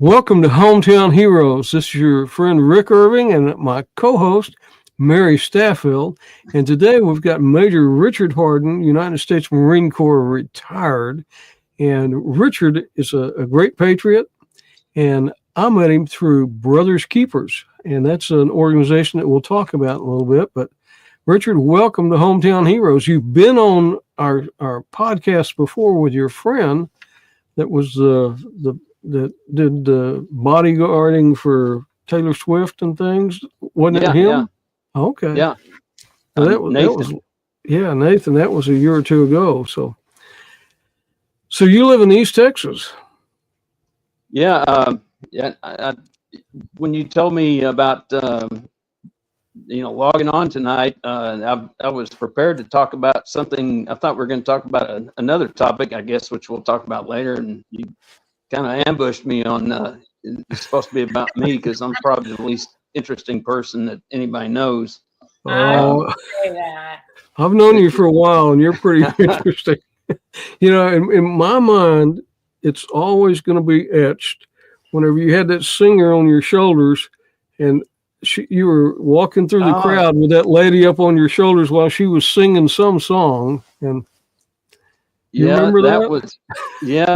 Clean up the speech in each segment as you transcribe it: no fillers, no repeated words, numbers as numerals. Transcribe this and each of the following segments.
Welcome to Hometown Heroes. This is your friend Rick Irving and my co-host Mary Staffield. And today we've got Major Richard Hardin, United States Marine Corps retired. And Richard is a great patriot. And I met him through Brothers Keepers. And that's an organization that we'll talk about in a little bit. But Richard, welcome to Hometown Heroes. You've been on our podcast before with your friend that was that did bodyguarding for Taylor Swift and things. Wasn't it him? Yeah. Okay. Yeah. So Nathan. Nathan, that was a year or two ago. So you live in East Texas. Yeah. When you told me about, logging on tonight, I was prepared to talk about something. I thought we were going to talk about another topic, I guess, which we'll talk about later. And you kind of ambushed me on, it's supposed to be about me because I'm probably the least interesting person that anybody knows. Oh, I've known you for a while and you're pretty interesting. In my mind, it's always going to be etched whenever you had that singer on your shoulders and you were walking through the crowd with that lady up on your shoulders while she was singing some song. And you remember that?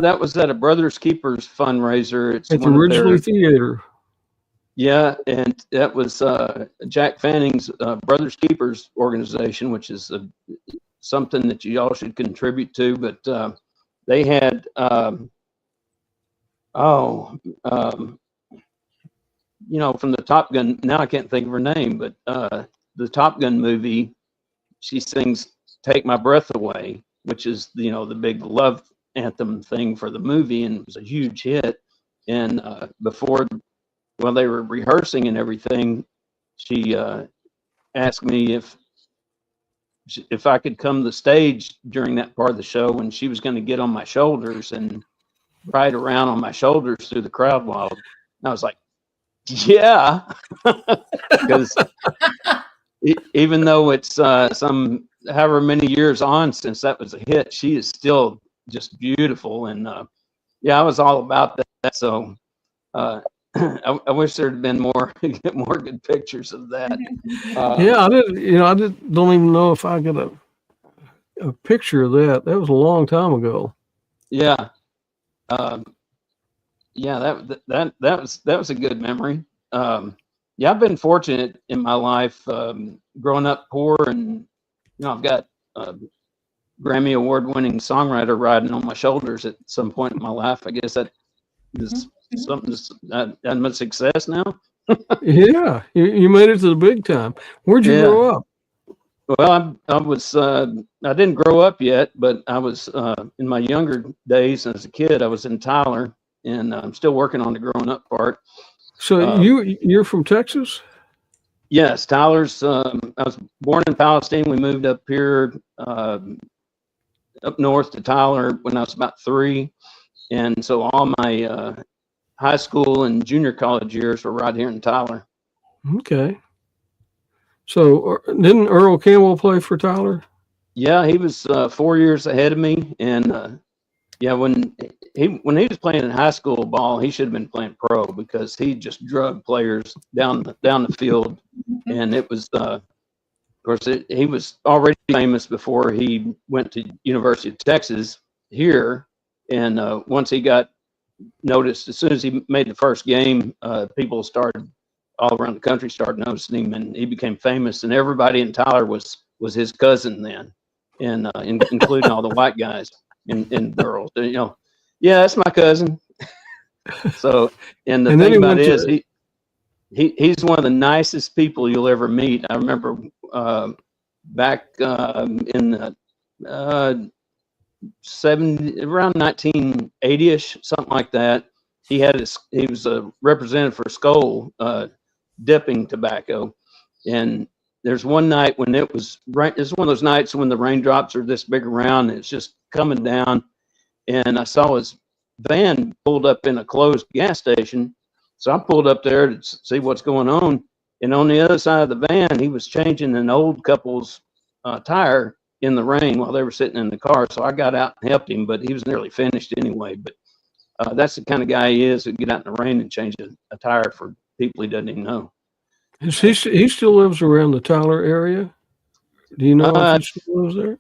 That was at a Brothers Keepers fundraiser. It's at the Ridgely Theater. Yeah, and that was Jack Fanning's Brothers Keepers organization, which is something that you all should contribute to. But they had, from the Top Gun, now I can't think of her name, but the Top Gun movie, she sings Take My Breath Away, which is, the big love anthem thing for the movie, and it was a huge hit. And while they were rehearsing and everything, she asked me if I could come to the stage during that part of the show, and she was going to get on my shoulders and ride around on my shoulders through the crowd while I was like, yeah, because even though it's some however many years on since that was a hit, she is still just beautiful. And I was all about that. So I wish there had been more good pictures of that. I don't even know if I got a picture of that. That was a long time ago. Yeah. That was a good memory. I've been fortunate in my life, growing up poor, and I've got a Grammy Award-winning songwriter riding on my shoulders at some point in my life. I guess that is something I'm a success now. Yeah, you made it to the big time. Where'd you grow up? Well, I didn't grow up yet, but I was in my younger days as a kid. I was in Tyler, and I'm still working on the growing up part. So you're from Texas? Yes, Tyler's. I was born in Palestine. We moved up here, up north to Tyler when I was about 3, and so all my high school and junior college years were right here in Tyler. Okay. So didn't Earl Campbell play for Tyler? Yeah, he was 4 years ahead of me, and when he was playing in high school ball, he should have been playing pro because he just drug players down the field, and it was of course he was already famous before he went to University of Texas here, and once he got noticed, as soon as he made the first game, people started all around the country started noticing him, and he became famous, and everybody in Tyler was his cousin then, and including all the white guys and girls. Yeah, that's my cousin. So, and the thing about it is, he's one of the nicest people you'll ever meet. I remember back in the around 1980ish, something like that. He was a representative for Skoll dipping tobacco, and there's one night when it's one of those nights when the raindrops are this big around, and it's just coming down, and I saw his van pulled up in a closed gas station, so I pulled up there to see what's going on, and on the other side of the van, he was changing an old couple's tire in the rain while they were sitting in the car. So I got out and helped him, but he was nearly finished anyway. But that's the kind of guy he is, who get out in the rain and change a tire for people he doesn't even know. He still lives around the Tyler area? Do you know if he still lives there?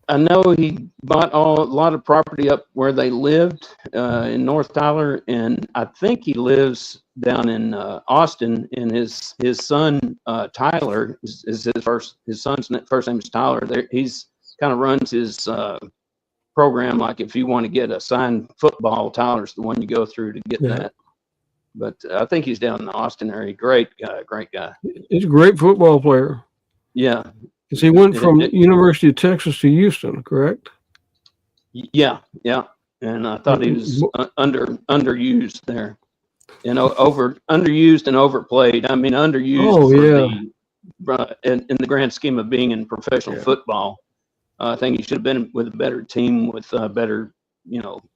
I know he bought a lot of property up where they lived in North Tyler, and I think he lives down in Austin. And his son Tyler is his son's first name is Tyler. He's kind of runs his program. Like if you want to get a signed football, Tyler's the one you go through to get that. But I think he's down in the Austin area. Great guy. He's a great football player. Yeah. Because he went from University of Texas to Houston, correct? Yeah. And I thought he was underused there, and underused and overplayed. I mean, underused in the grand scheme of being in professional football. I think he should have been with a better team with better,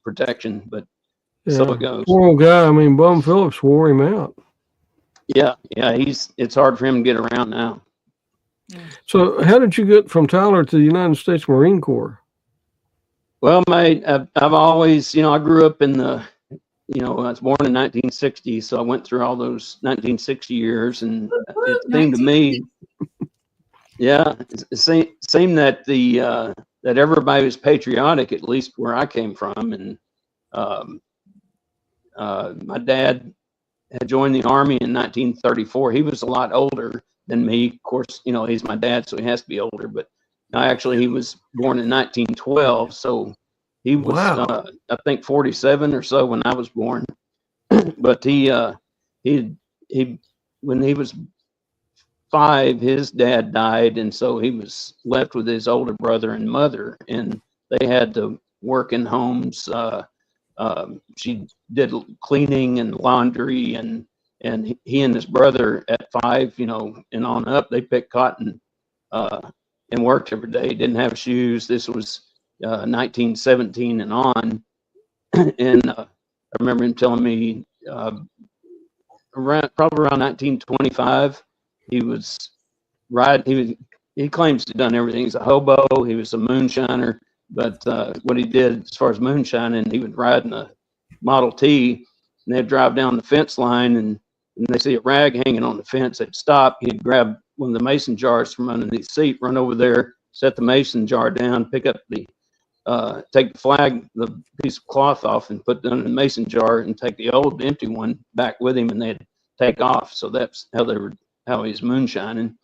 protection. But so it goes. Poor old guy. I mean, Bum Phillips wore him out. Yeah. It's hard for him to get around now. So how did you get from Tyler to the United States Marine Corps? Well, mate, I've always, I grew up in I was born in 1960, so I went through all those 1960 years, and it seemed to me, it seemed that that everybody was patriotic, at least where I came from, and my dad had joined the Army in 1934. He was a lot older than me. Of course, he's my dad, so he has to be older. But he was born in 1912, so he was, I think, 47 or so when I was born. But he when he was 5, his dad died, and so he was left with his older brother and mother, and they had to work in homes. She did cleaning and laundry, and he and his brother at 5, and on up, they picked cotton and worked every day. Didn't have shoes. This was 1917 and on. And I remember him telling me probably around 1925, he was riding. He claims to have done everything. He's a hobo. He was a moonshiner. But what he did as far as moonshining, he would ride in a Model T, and they'd drive down the fence line, and they see a rag hanging on the fence. They'd stop. He'd grab one of the mason jars from underneath the seat, run over there, set the mason jar down, pick up take the flag, the piece of cloth off, and put it in the mason jar, and take the old empty one back with him, and they'd take off. So that's how he's moonshining.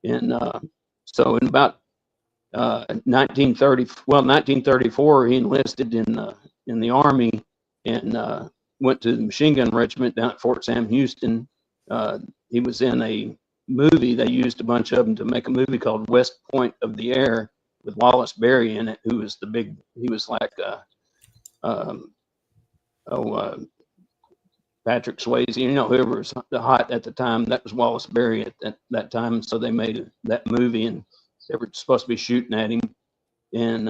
And so in about 1934, he enlisted in the Army, and went to the machine gun regiment down at Fort Sam Houston. He was in a movie. They used a bunch of them to make a movie called West Point of the Air with Wallace Berry in it, who was he was like Patrick Swayze, whoever was the hot at the time. That was Wallace Berry at that time. So they made that movie, and they were supposed to be shooting at him. And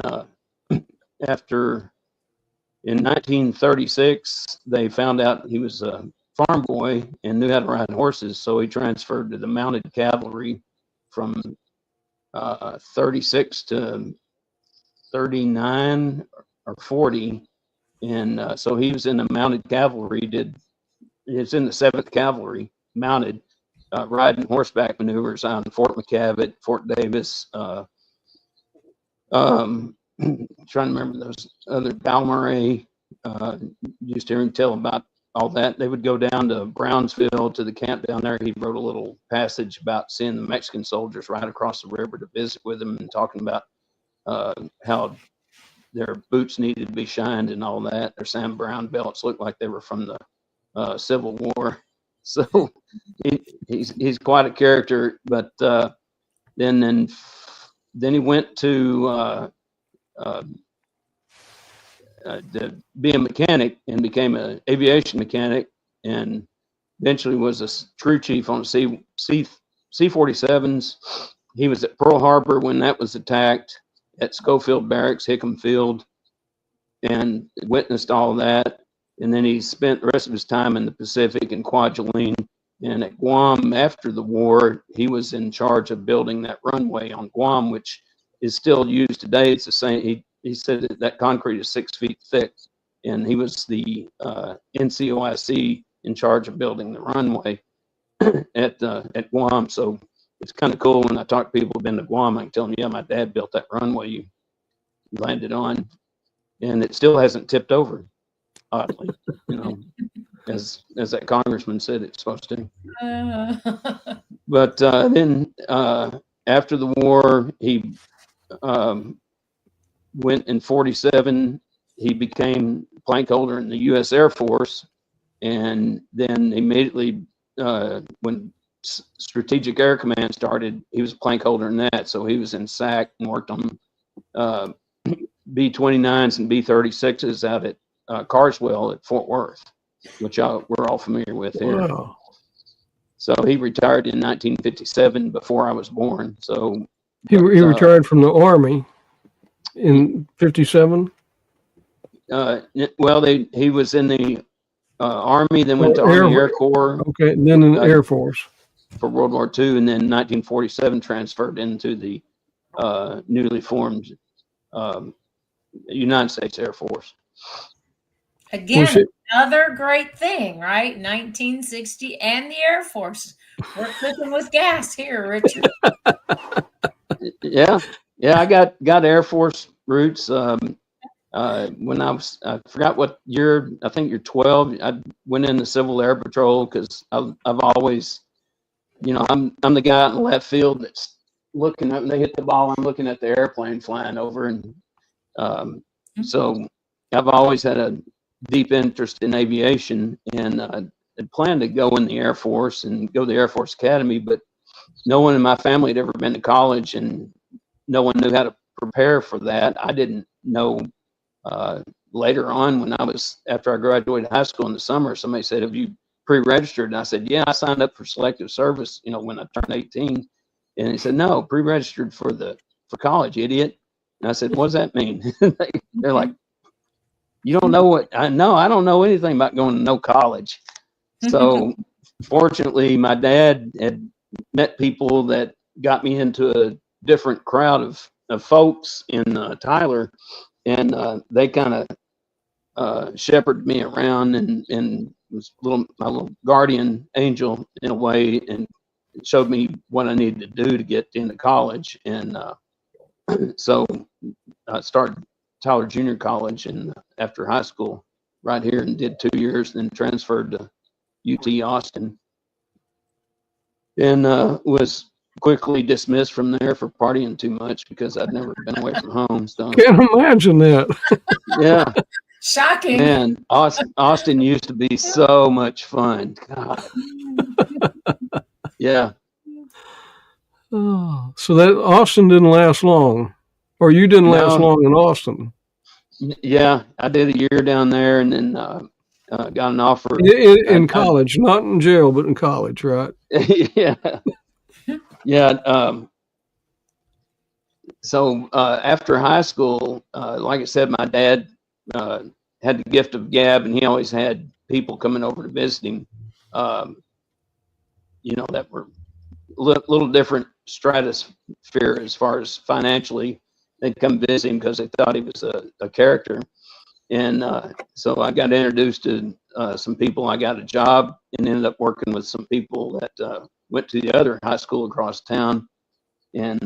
in 1936, they found out he was a farm boy and knew how to ride horses. So he transferred to the mounted cavalry from 36 to 39 or 40. And so he was in the mounted cavalry, he was in the 7th Cavalry, mounted, riding horseback maneuvers on Fort McCavitt, Fort Davis, trying to remember those other, Balmorhea. Used to hear him tell about all that. They would go down to Brownsville, to the camp down there. He wrote a little passage about seeing the Mexican soldiers right across the river to visit with them, and talking about how their boots needed to be shined and all that. Their Sam Brown belts looked like they were from the Civil War. So he's quite a character. But then he went to be a mechanic, and became an aviation mechanic, and eventually was a crew chief on C-47s. He was at Pearl Harbor when that was attacked, at Schofield Barracks, Hickam Field, and witnessed all that. And then he spent the rest of his time in the Pacific in Kwajalein. And at Guam, after the war, he was in charge of building that runway on Guam, which is still used today. It's the same. He said that concrete is 6 feet thick. and he was the NCOIC in charge of building the runway at Guam. So it's kind of cool when I talk to people who've been to Guam. I can tell them, yeah, my dad built that runway you landed on, and it still hasn't tipped over. Oddly, as that congressman said it's supposed to. But then after the war, he went in 47. He became plank holder in the U.S. Air Force, and then immediately when Strategic Air Command started, he was a plank holder in that. So he was in SAC and worked on B-29s and B-36s out at Carswell at Fort Worth, which we're all familiar with here. Wow. So he retired in 1957 before I was born. So he retired from the Army in 57. Well, he was in the Army, then went to Army Air Corps. Okay, and then in the Air Force for World War II, and then 1947 transferred into the newly formed United States Air Force. Again, another great thing, right? 1960 and the Air Force. We're cooking with gas here, Richard. Yeah, I got Air Force roots. When I forgot what year, I think you're 12. I went in the Civil Air Patrol because I've always, I'm the guy in the left field that's looking up and they hit the ball. I'm looking at the airplane flying over, and so I've always had a deep interest in aviation, and had planned to go in the Air Force and go to the Air Force Academy, but no one in my family had ever been to college, and no one knew how to prepare for that. I didn't know. Later on, after I graduated high school in the summer, somebody said, "Have you pre-registered?" And I said, "Yeah, I signed up for selective service, when I turned 18." And he said, "No, pre-registered for college, idiot." And I said, "What does that mean?" They're like, "You don't know what?" I don't know anything about going to no college. So fortunately, my dad had met people that got me into a different crowd of folks in Tyler, and they kind of shepherded me around and was my little guardian angel in a way, and showed me what I needed to do to get into college. And so I started Tyler Junior College and after high school right here, and did 2 years, then transferred to UT Austin, and was quickly dismissed from there for partying too much because I'd never been away from home. So can't imagine that. Yeah. Shocking. Man, Austin used to be so much fun. God. Yeah. Oh, so that Austin didn't last long, or you didn't last long in Austin. Yeah, I did a year down there, and then got an offer in college, not in jail, but in college, right? Yeah. Yeah. So after high school, like I said, my dad had the gift of gab, and he always had people coming over to visit him, that were little different stratosphere as far as financially. They'd come visit him because they thought he was a character. And so I got introduced to some people. I got a job and ended up working with some people that went to the other high school across town, and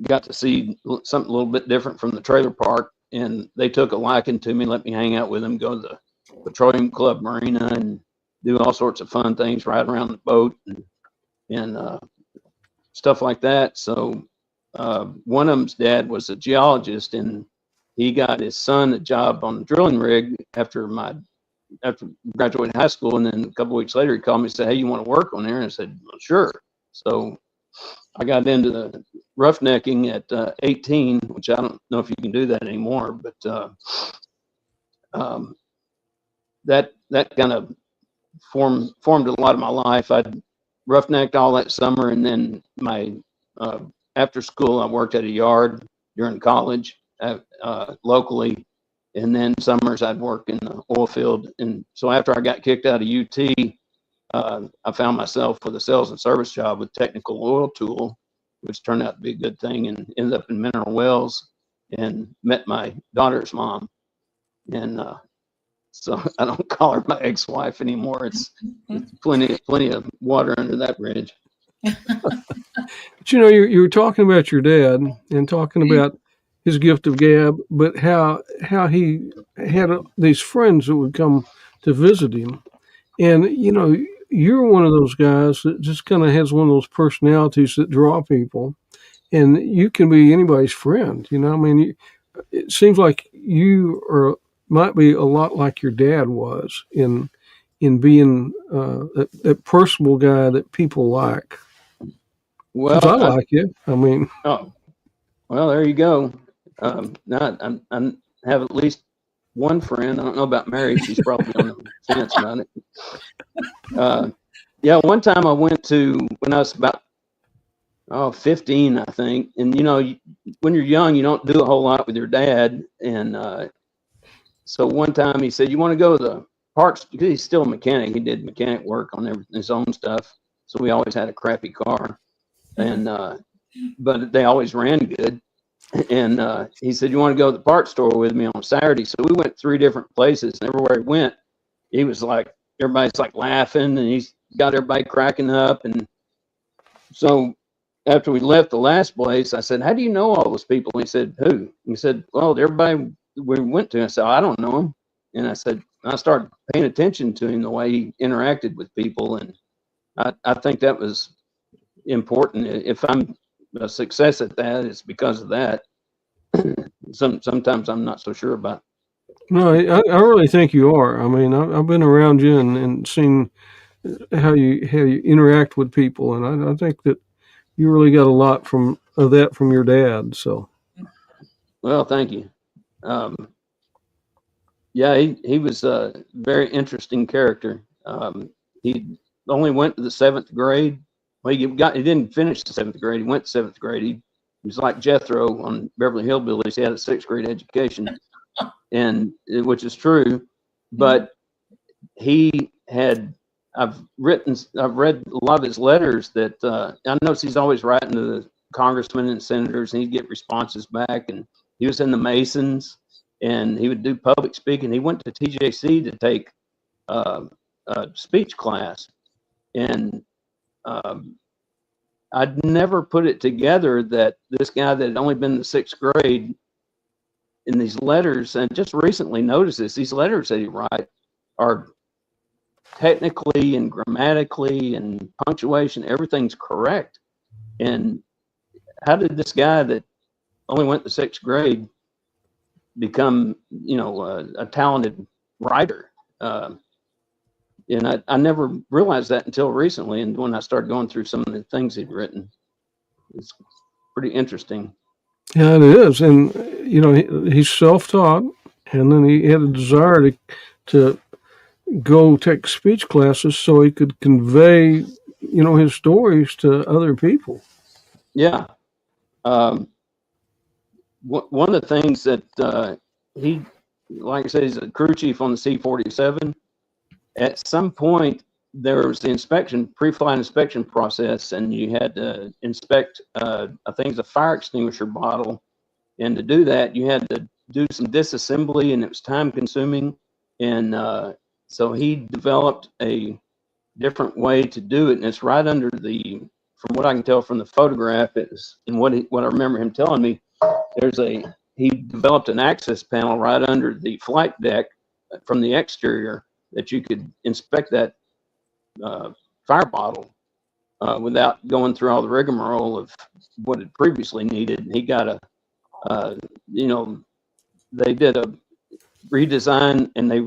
got to see something a little bit different from the trailer park. And they took a liking to me, let me hang out with them, go to the Petroleum Club Marina, and do all sorts of fun things, ride around the boat and stuff like that. So one of them's dad was a geologist, and he got his son a job on the drilling rig after graduating high school. And then a couple weeks later, he called me and said, "Hey, you want to work on there?" And I said, "Well, sure." So I got into the roughnecking at 18, which I don't know if you can do that anymore, but that kind of formed a lot of my life. I'd roughnecked all that summer, and then my after school, I worked at a yard during college locally, and then summers I'd work in the oil field. And so after I got kicked out of UT, I found myself with a sales and service job with Technical Oil Tool, which turned out to be a good thing, and ended up in Mineral Wells and met my daughter's mom. And so I don't call her my ex-wife anymore. It's plenty of water under that bridge. But you were talking about your dad and talking about his gift of gab, but how he had these friends that would come to visit him. And you're one of those guys that just kind of has one of those personalities that draw people, and you can be anybody's friend. I mean, it seems like might be a lot like your dad was in being that personable guy that people like. Well, I like it. I mean, oh, well, there you go. Now I have at least one friend. I don't know about Mary. She's probably on the fence about it. Yeah, one time I went to, when I was about 15, I think. And when you're young, you don't do a whole lot with your dad. And so one time he said, "You want to go to the parts?" Because he's still a mechanic. He did mechanic work on his own stuff. So we always had a crappy car, and but they always ran good. And he said, "You want to go to the parts store with me on Saturday?" So we went 3 different places, and everywhere he went, he was like, everybody's like laughing, and he's got everybody cracking up. And so after we left the last place, I said, "How do you know all those people?" And he said, "Who?" He said, "Well, everybody we went to." I said, "I don't know him." And I started paying attention to him, the way he interacted with people. And I think that was important. If I'm a success at that, it's because of that. Sometimes I'm not so sure about. No, I really think you are. I mean, I've been around you and seen how you interact with people, and I think that you really got a lot of that from your dad. So, Well, thank you. Yeah, he was a very interesting character. He only went to the 7th grade. Well, he didn't finish the 7th grade. He went to 7th grade. He was like Jethro on Beverly Hillbillies. He had a 6th grade education, and which is true. But he had. I've read a lot of his letters that I noticed he's always writing to the congressmen and senators, and he'd get responses back. And he was in the Masons, and he would do public speaking. He went to TJC to take a speech class, and I'd never put it together that this guy that had only been in the 6th grade, in these letters, and just recently noticed this, these letters that he writes are technically and grammatically and punctuation, everything's correct. And how did this guy that only went to 6th grade become, a talented writer? And I never realized that until recently. And when I started going through some of the things he'd written, it's pretty interesting. Yeah, it is. And, he's self-taught, and then he had a desire to go take speech classes so he could convey, his stories to other people. Yeah. One of the things that he, like I said, he's a crew chief on the C-47. At some point, there was the pre-flight inspection process, and you had to inspect, I think it's a fire extinguisher bottle. And to do that, you had to do some disassembly, and it was time consuming. And so he developed a different way to do it. And it's right under from what I can tell from the photograph, and what I remember him telling me, he developed an access panel right under the flight deck from the exterior that you could inspect that fire bottle without going through all the rigmarole of what it previously needed. And he got they did a redesign, and they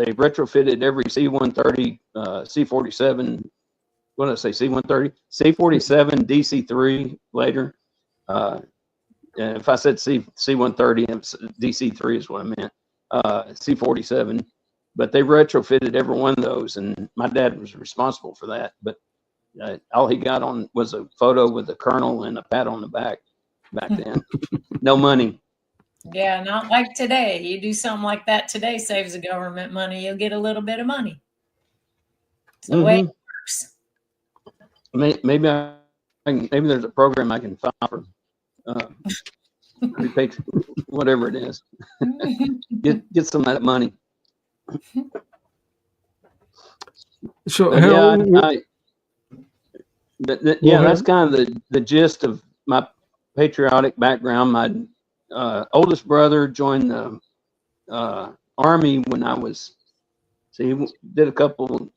retrofitted every C-130, C-47. What did I say? C-130, C-47, DC-3 later. And if I said C-130, DC-3 is what I meant. C-47. But they retrofitted every one of those, and my dad was responsible for that. But all he got on was a photo with the colonel and a pat on the back then. No money. Yeah, not like today. You do something like that today, saves the government money. You'll get a little bit of money. It's the way it works. Maybe there's a program I can file for Repatri- whatever it is. get some of that money. So But yeah, that's kind of the gist of my patriotic background. My oldest brother joined the Army when I was, he did a couple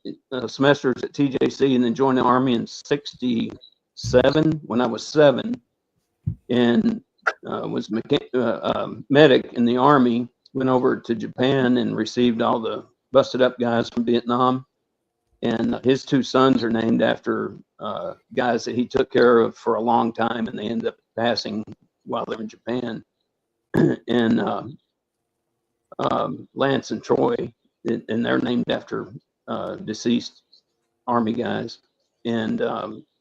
semesters at TJC and then joined the Army in '67 when I was 7, and was medic in the Army. Went over to Japan and received all the busted up guys from Vietnam. And his 2 sons are named after guys that he took care of for a long time, and they ended up passing while they're in Japan. And Lance and Troy, and they're named after deceased Army guys. And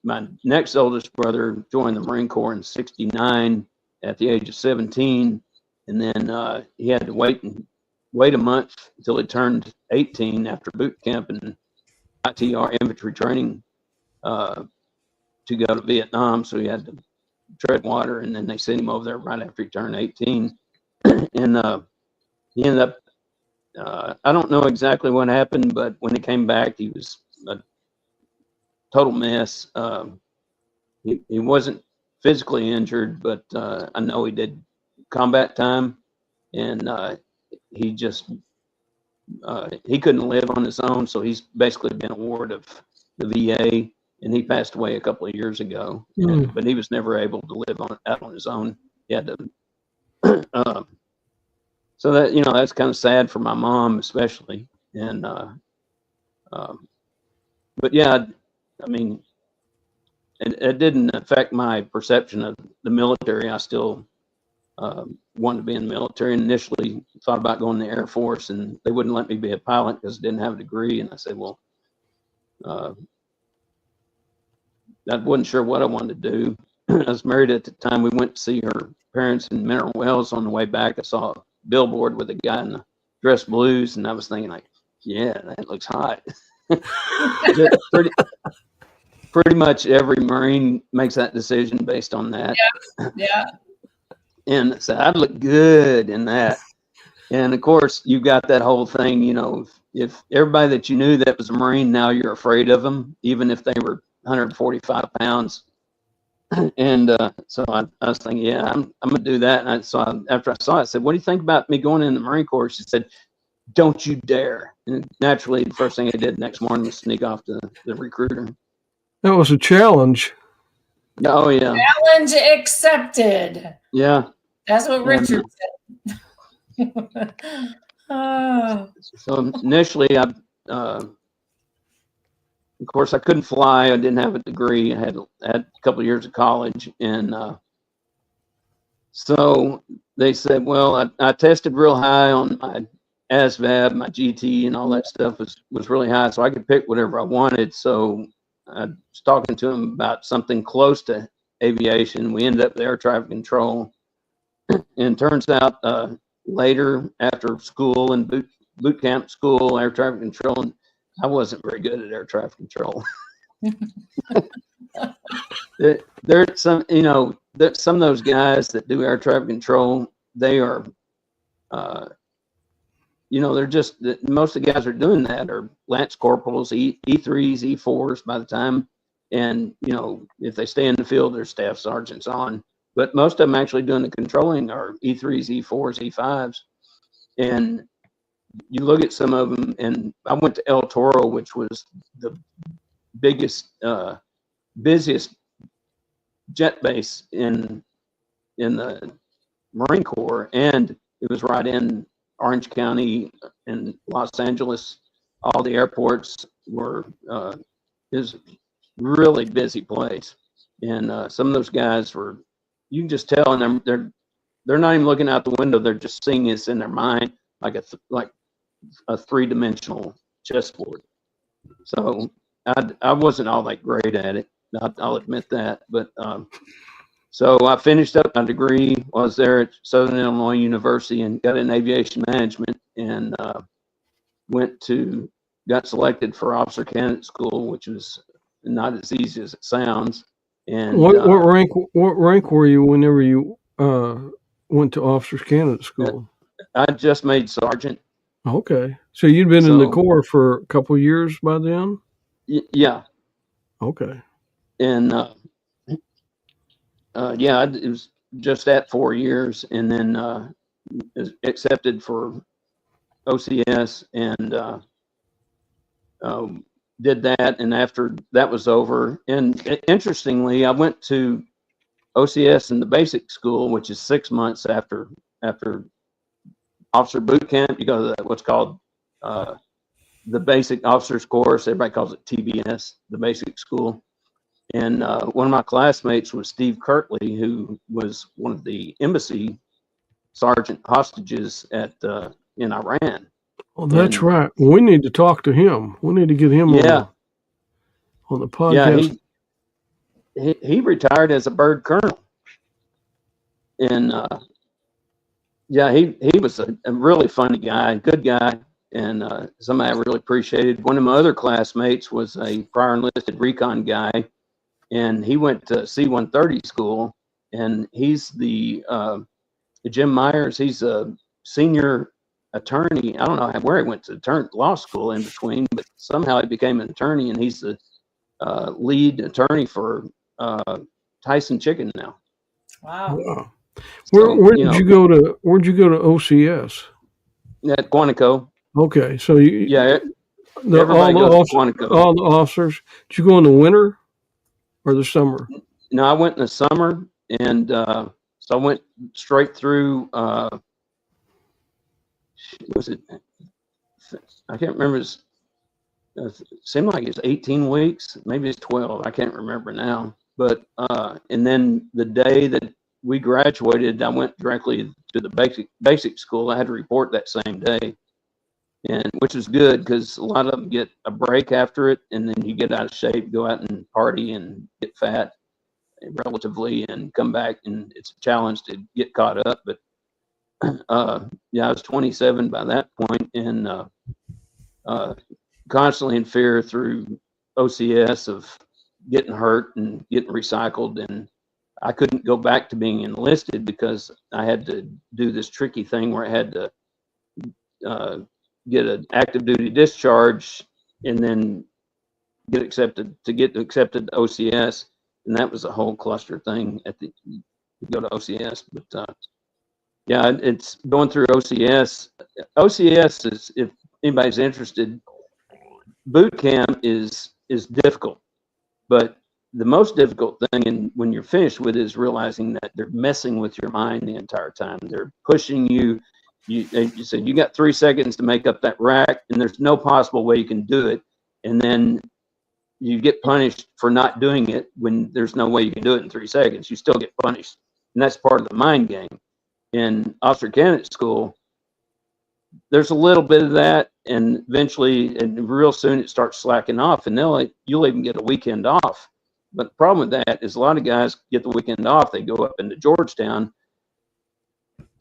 my next oldest brother joined the Marine Corps in '69 at the age of 17, and then he had to wait a month until he turned 18 after boot camp and ITR infantry training to go to Vietnam. So he had to tread water, and then they sent him over there right after he turned 18. And he ended up, I don't know exactly what happened, but when he came back, he was a total mess. He wasn't physically injured, but I know he did combat time, and he just he couldn't live on his own, so he's basically been a ward of the VA, and he passed away a couple of years ago. But he was never able to live out on his own. He had to. So that, that's kind of sad for my mom especially. And but yeah, I mean, it didn't affect my perception of the military. I still wanted to be in the military, and initially thought about going to the Air Force, and they wouldn't let me be a pilot because I didn't have a degree. And I said, well, I wasn't sure what I wanted to do. I was married at the time. We went to see her parents in Mineral Wells. On the way back, I saw a billboard with a guy in the dress blues, and I was thinking, like, yeah, that looks hot. pretty much every Marine makes that decision based on that. Yeah. And so I'd look good in that. And of course, you got that whole thing, if everybody that you knew that was a Marine, now you're afraid of them, even if they were 145 pounds. And so I was thinking, yeah, I'm going to do that. And after I saw it, I said, what do you think about me going in the Marine Corps? She said, don't you dare. And naturally, the first thing I did next morning was sneak off to the recruiter. That was a challenge. Oh, yeah. Challenge accepted. Yeah. That's what Richard said. Oh. So initially, of course, I couldn't fly. I didn't have a degree. I had a couple of years of college. And so they said, well, I tested real high on my ASVAB, my GT, and all that stuff was really high. So I could pick whatever I wanted. So I was talking to him about something close to aviation. We ended up at air traffic control. And turns out later, after school and boot camp school, air traffic control, and I wasn't very good at air traffic control. There's some of those guys that do air traffic control, they are, they're just, most of the guys are doing that are lance corporals, E3s, E4s by the time, and, if they stay in the field, their staff sergeants on. But most of them actually doing the controlling are E3s, E4s, E5s. And you look at some of them, and I went to El Toro, which was the biggest, busiest jet base in the Marine Corps, and it was right in Orange County and Los Angeles. All the airports were is really busy place, and some of those guys were, you can just tell, and they're not even looking out the window. They're just seeing this in their mind, like a three-dimensional chessboard. So I wasn't all that great at it. I'll admit that. But so I finished up my degree. I was there at Southern Illinois University and got in aviation management, and got selected for officer candidate school, which was not as easy as it sounds. And what rank were you whenever you went to officers candidate school? I just made sergeant. Okay. So you'd been in the So- Corps for a couple of years by then? Yeah. Okay. And yeah, it was just at 4 years, and then accepted for OCS, and did that. And after that was over, and interestingly, I went to OCS in the basic school, which is 6 months after officer boot camp. You go to what's called the basic officers course. Everybody calls it TBS, the basic school. And one of my classmates was Steve Kirtley, who was one of the embassy sergeant hostages at in Iran. Oh, that's right. We need to talk to him. We need to get him on the podcast. Yeah, he retired as a bird colonel. And yeah, he was a really funny guy, good guy, and somebody I really appreciated. One of my other classmates was a prior enlisted recon guy, and he went to C-130 school, and he's the Jim Myers. He's a senior attorney. I don't know where he went to law school in between, but somehow he became an attorney, and he's the lead attorney for Tyson Chicken now. Wow. Wow. Where'd you go to OCS? At Quantico. Okay, so everybody goes to Quantico. All the officers. Did you go in the winter or the summer? No, I went in the summer, and so I went straight through. Was it? I can't remember. It seemed like it's 18 weeks. Maybe it's 12. I can't remember now. But and then the day that we graduated, I went directly to the basic school. I had to report that same day, and which was good because a lot of them get a break after it, and then you get out of shape, go out and party and get fat relatively, and come back, and it's a challenge to get caught up. But yeah, I was 27 by that point, and constantly in fear through OCS of getting hurt and getting recycled, and I couldn't go back to being enlisted because I had to do this tricky thing where I had to get an active duty discharge and then get accepted to OCS, and that was a whole cluster thing to go to OCS. But yeah, it's going through OCS. OCS is, if anybody's interested, boot camp is difficult, but the most difficult thing when you're finished with it is realizing that they're messing with your mind the entire time. They're pushing you. You said you got 3 seconds to make up that rack, and there's no possible way you can do it. And then you get punished for not doing it when there's no way you can do it in 3 seconds. You still get punished, and that's part of the mind game. In officer candidate school, there's a little bit of that, and eventually, and real soon, it starts slacking off, and you'll even get a weekend off. But the problem with that is a lot of guys get the weekend off. They go up into Georgetown,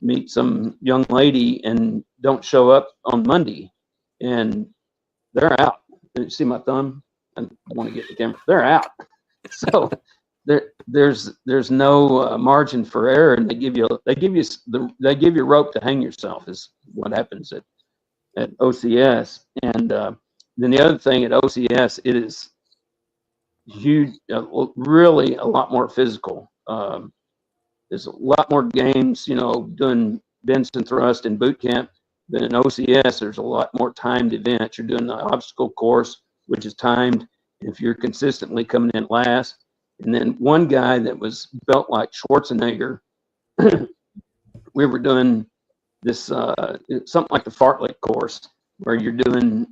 meet some young lady, and don't show up on Monday, and they're out. You see my thumb? I want to get the camera. They're out. So there's no margin for error, and they give you rope to hang yourself is what happens at OCS. And then the other thing at OCS, it is huge, really a lot more physical. There's a lot more games, doing Benson thrust and boot camp than in OCS. There's a lot more timed events. You're doing the obstacle course, which is timed, if you're consistently coming in last. And then one guy that was built like Schwarzenegger, we were doing this something like the fartlek course, where you're doing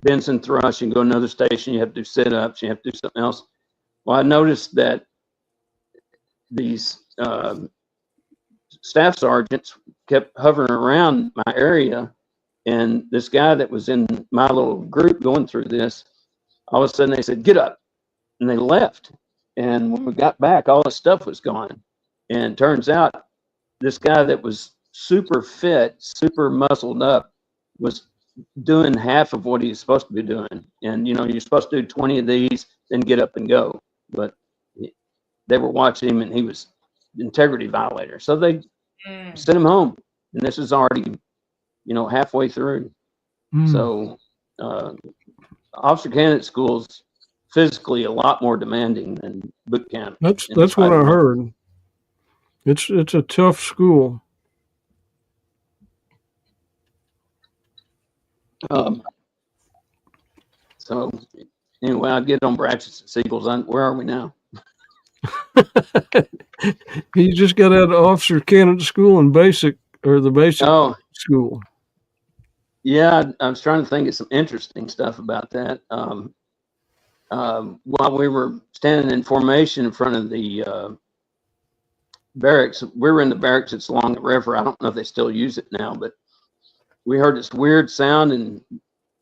Benson thrust, you can go to another station, you have to do sit-ups, you have to do something else. Well, I noticed that these staff sergeants kept hovering around my area, and this guy that was in my little group going through this, all of a sudden they said, "Get up," and they left. And when we got back, all the stuff was gone. And turns out this guy that was super fit, super muscled up, was doing half of what he's supposed to be doing. And you're supposed to do 20 of these, then get up and go. But they were watching him, and he was integrity violator. So they send him home. And this is already, halfway through. So officer candidate school's physically a lot more demanding than boot camp. That's what I heard. It's a tough school. So anyway, I'd get on Bratches and Seagulls. Where are we now? You just got out of officer candidate school and basic school. Yeah, I was trying to think of some interesting stuff about that. While we were standing in formation in front of the barracks, we were in the barracks that's along the river. I don't know if they still use it now, but we heard this weird sound and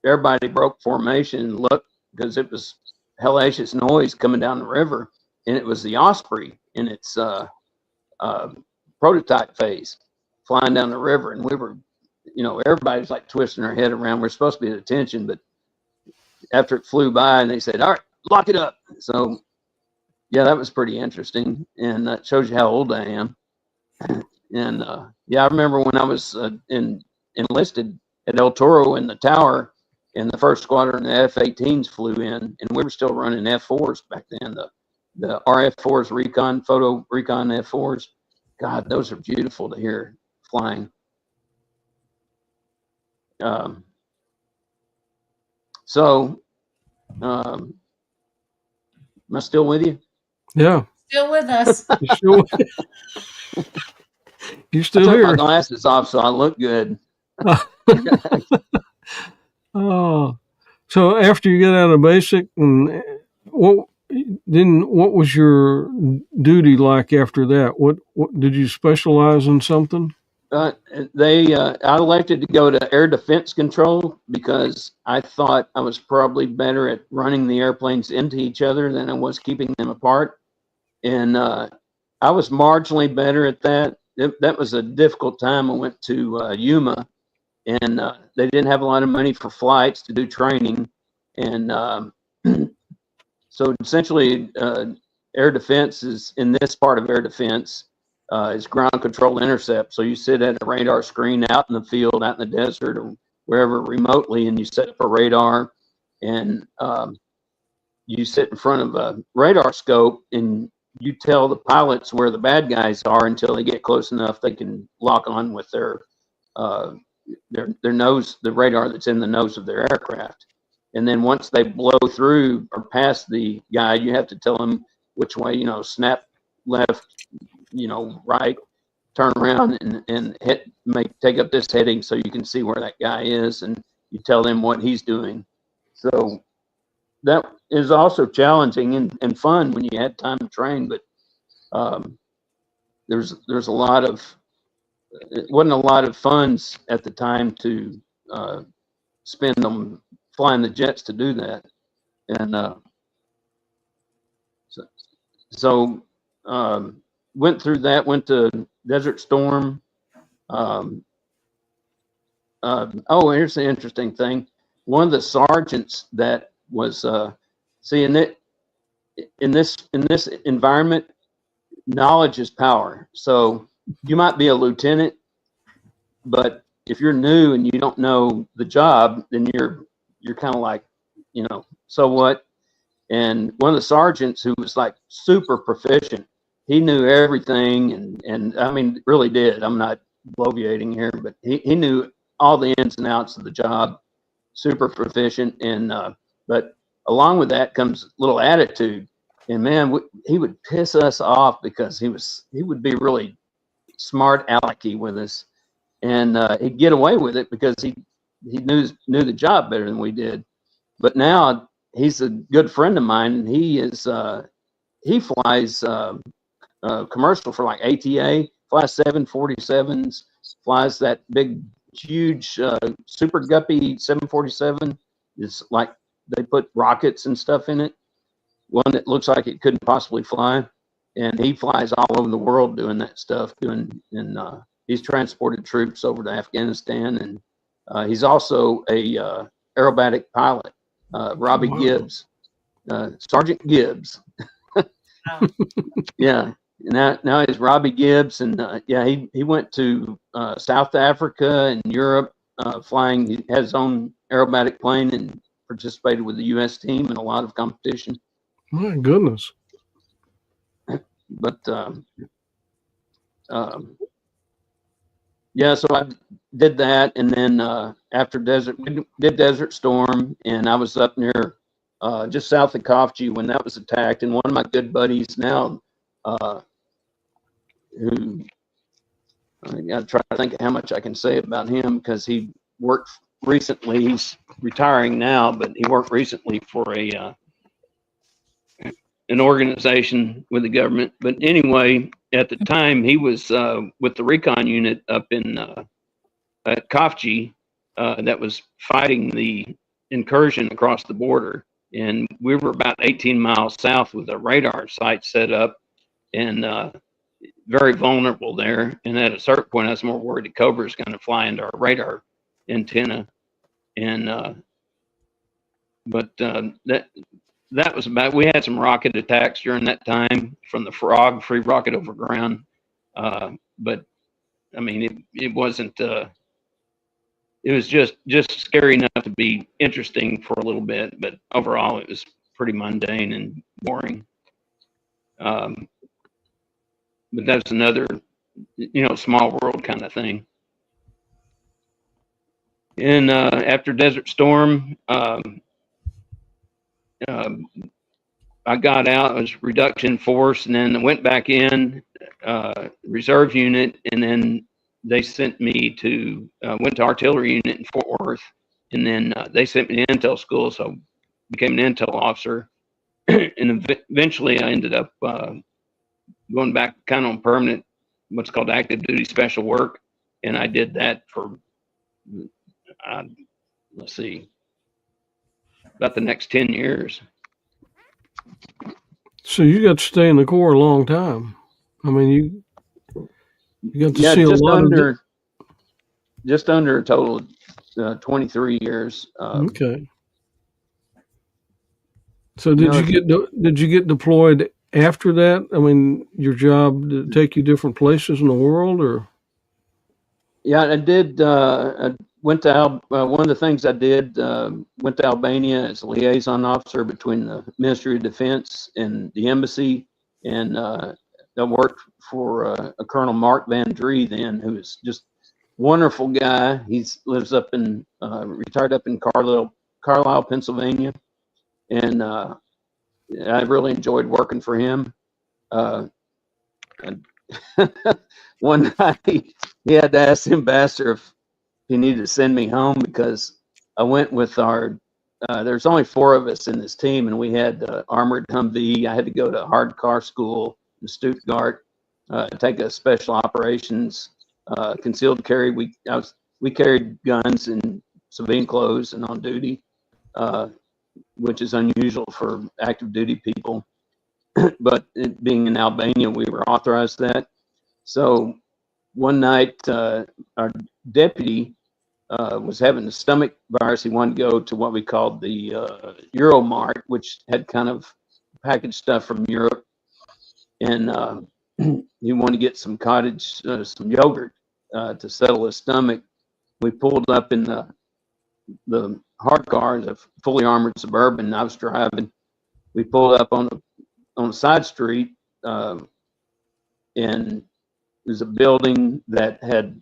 everybody broke formation and looked because it was hellacious noise coming down the river, and it was the Osprey in its prototype phase flying down the river. And we were, everybody's like twisting their head around. We're supposed to be at attention, but after it flew by and they said, all right, lock it up. So yeah, that was pretty interesting. And that shows you how old I am. And yeah, I remember when I was enlisted at El Toro in the tower, and the first squadron, the F-18s flew in, and we were still running F-4s back then, the RF-4s, recon F-4s. God, those are beautiful to hear flying. So, am I still with you? Yeah. Still with us. You're still I took here. my glasses off so I look good. Oh, so after you get out of basic, and what was your duty like after that? What did you specialize in something? I elected to go to air defense control because I thought I was probably better at running the airplanes into each other than I was keeping them apart. And I was marginally better at that. That was a difficult time. I went to Yuma, and they didn't have a lot of money for flights to do training. And so essentially, air defense is, in this part of air defense, is ground control intercept. So you sit at a radar screen out in the field, out in the desert, or wherever remotely, and you set up a radar, and you sit in front of a radar scope, and you tell the pilots where the bad guys are until they get close enough they can lock on with their nose, the radar that's in the nose of their aircraft. And then once they blow through or past the guy, you have to tell them which way, snap left, right, turn around and take up this heading so you can see where that guy is, and you tell them what he's doing. So that is also challenging and fun when you had time to train, but there's a lot of, it wasn't a lot of funds at the time to spend on flying the jets to do that. And so went through that, went to Desert Storm. Here's the interesting thing. One of the sergeants that was in this environment, knowledge is power. So you might be a lieutenant, but if you're new and you don't know the job, then you're kind of like, so what? And one of the sergeants, who was like super proficient, he knew everything, and I mean, really did. I'm not bloviating here, but he knew all the ins and outs of the job, super proficient. And but along with that comes a little attitude. And man, he would piss us off because he would be really smart alecky with us, and he'd get away with it because he knew the job better than we did. But now he's a good friend of mine, and he flies commercial for like ATA, flies 747s, flies that big huge super guppy 747. It's like they put rockets and stuff in it, one that looks like it couldn't possibly fly. And he flies all over the world doing that stuff, and he's transported troops over to Afghanistan, and he's also a aerobatic pilot, Robbie Gibbs, Sergeant Gibbs. Yeah, Now he's Robbie Gibbs, and yeah, he went to South Africa and Europe, flying. He has his own aerobatic plane and participated with the U.S. team in a lot of competition. My goodness. But yeah, so I did that, and then after we did Desert Storm, and I was up near just south of Kofji when that was attacked, and one of my good buddies now, who I got to try to think of how much I can say about him, because he worked recently. He's retiring now, but he worked recently for an organization with the government. But anyway, at the time he was with the recon unit up in at Kofji that was fighting the incursion across the border, and we were about 18 miles south with a radar site set up, and very vulnerable there. And at a certain point, I was more worried the Cobra is going to fly into our radar antenna. And but that was about. We had some rocket attacks during that time from the Frog, free rocket over ground. But I mean, it wasn't. It was just scary enough to be interesting for a little bit, but overall, it was pretty mundane and boring. But that's another, small world kind of thing. And after Desert Storm, I got out. It was reduction force, and then I went back in reserve unit, and then they sent me to went to artillery unit in Fort Worth, and then they sent me to intel school, so I became an intel officer, and eventually I ended up going back kind of on permanent, what's called active duty special work, and I did that for let's see, about the next 10 years. So you got to stay in the Corps a long time. I mean, you got to see a lot of just under a total of 23 years. Okay. So did you get deployed after that? I mean, your job did it take you different places in the world, or? Yeah, I did. I went to one of the things I did. Went to Albania as a liaison officer between the Ministry of Defense and the embassy, and I worked for a Colonel Mark Van Dree then, who was just wonderful guy. He lives up in retired up in Carlisle, Pennsylvania, and I really enjoyed working for him. One night he had to ask the ambassador if he needed to send me home, because I went with our there's only 4 of us in this team, and we had armored Humvee. I had to go to hard car school in Stuttgart, take a special operations concealed carry. We carried guns in civilian clothes and on duty, which is unusual for active duty people. But it being in Albania, we were authorized that. So one night, our deputy was having a stomach virus. He wanted to go to what we called the Euromart, which had kind of packaged stuff from Europe, and he wanted to get some some yogurt to settle his stomach. We pulled up in the hard car, the fully armored Suburban. I was driving. We pulled up on a side street, and there's a building that had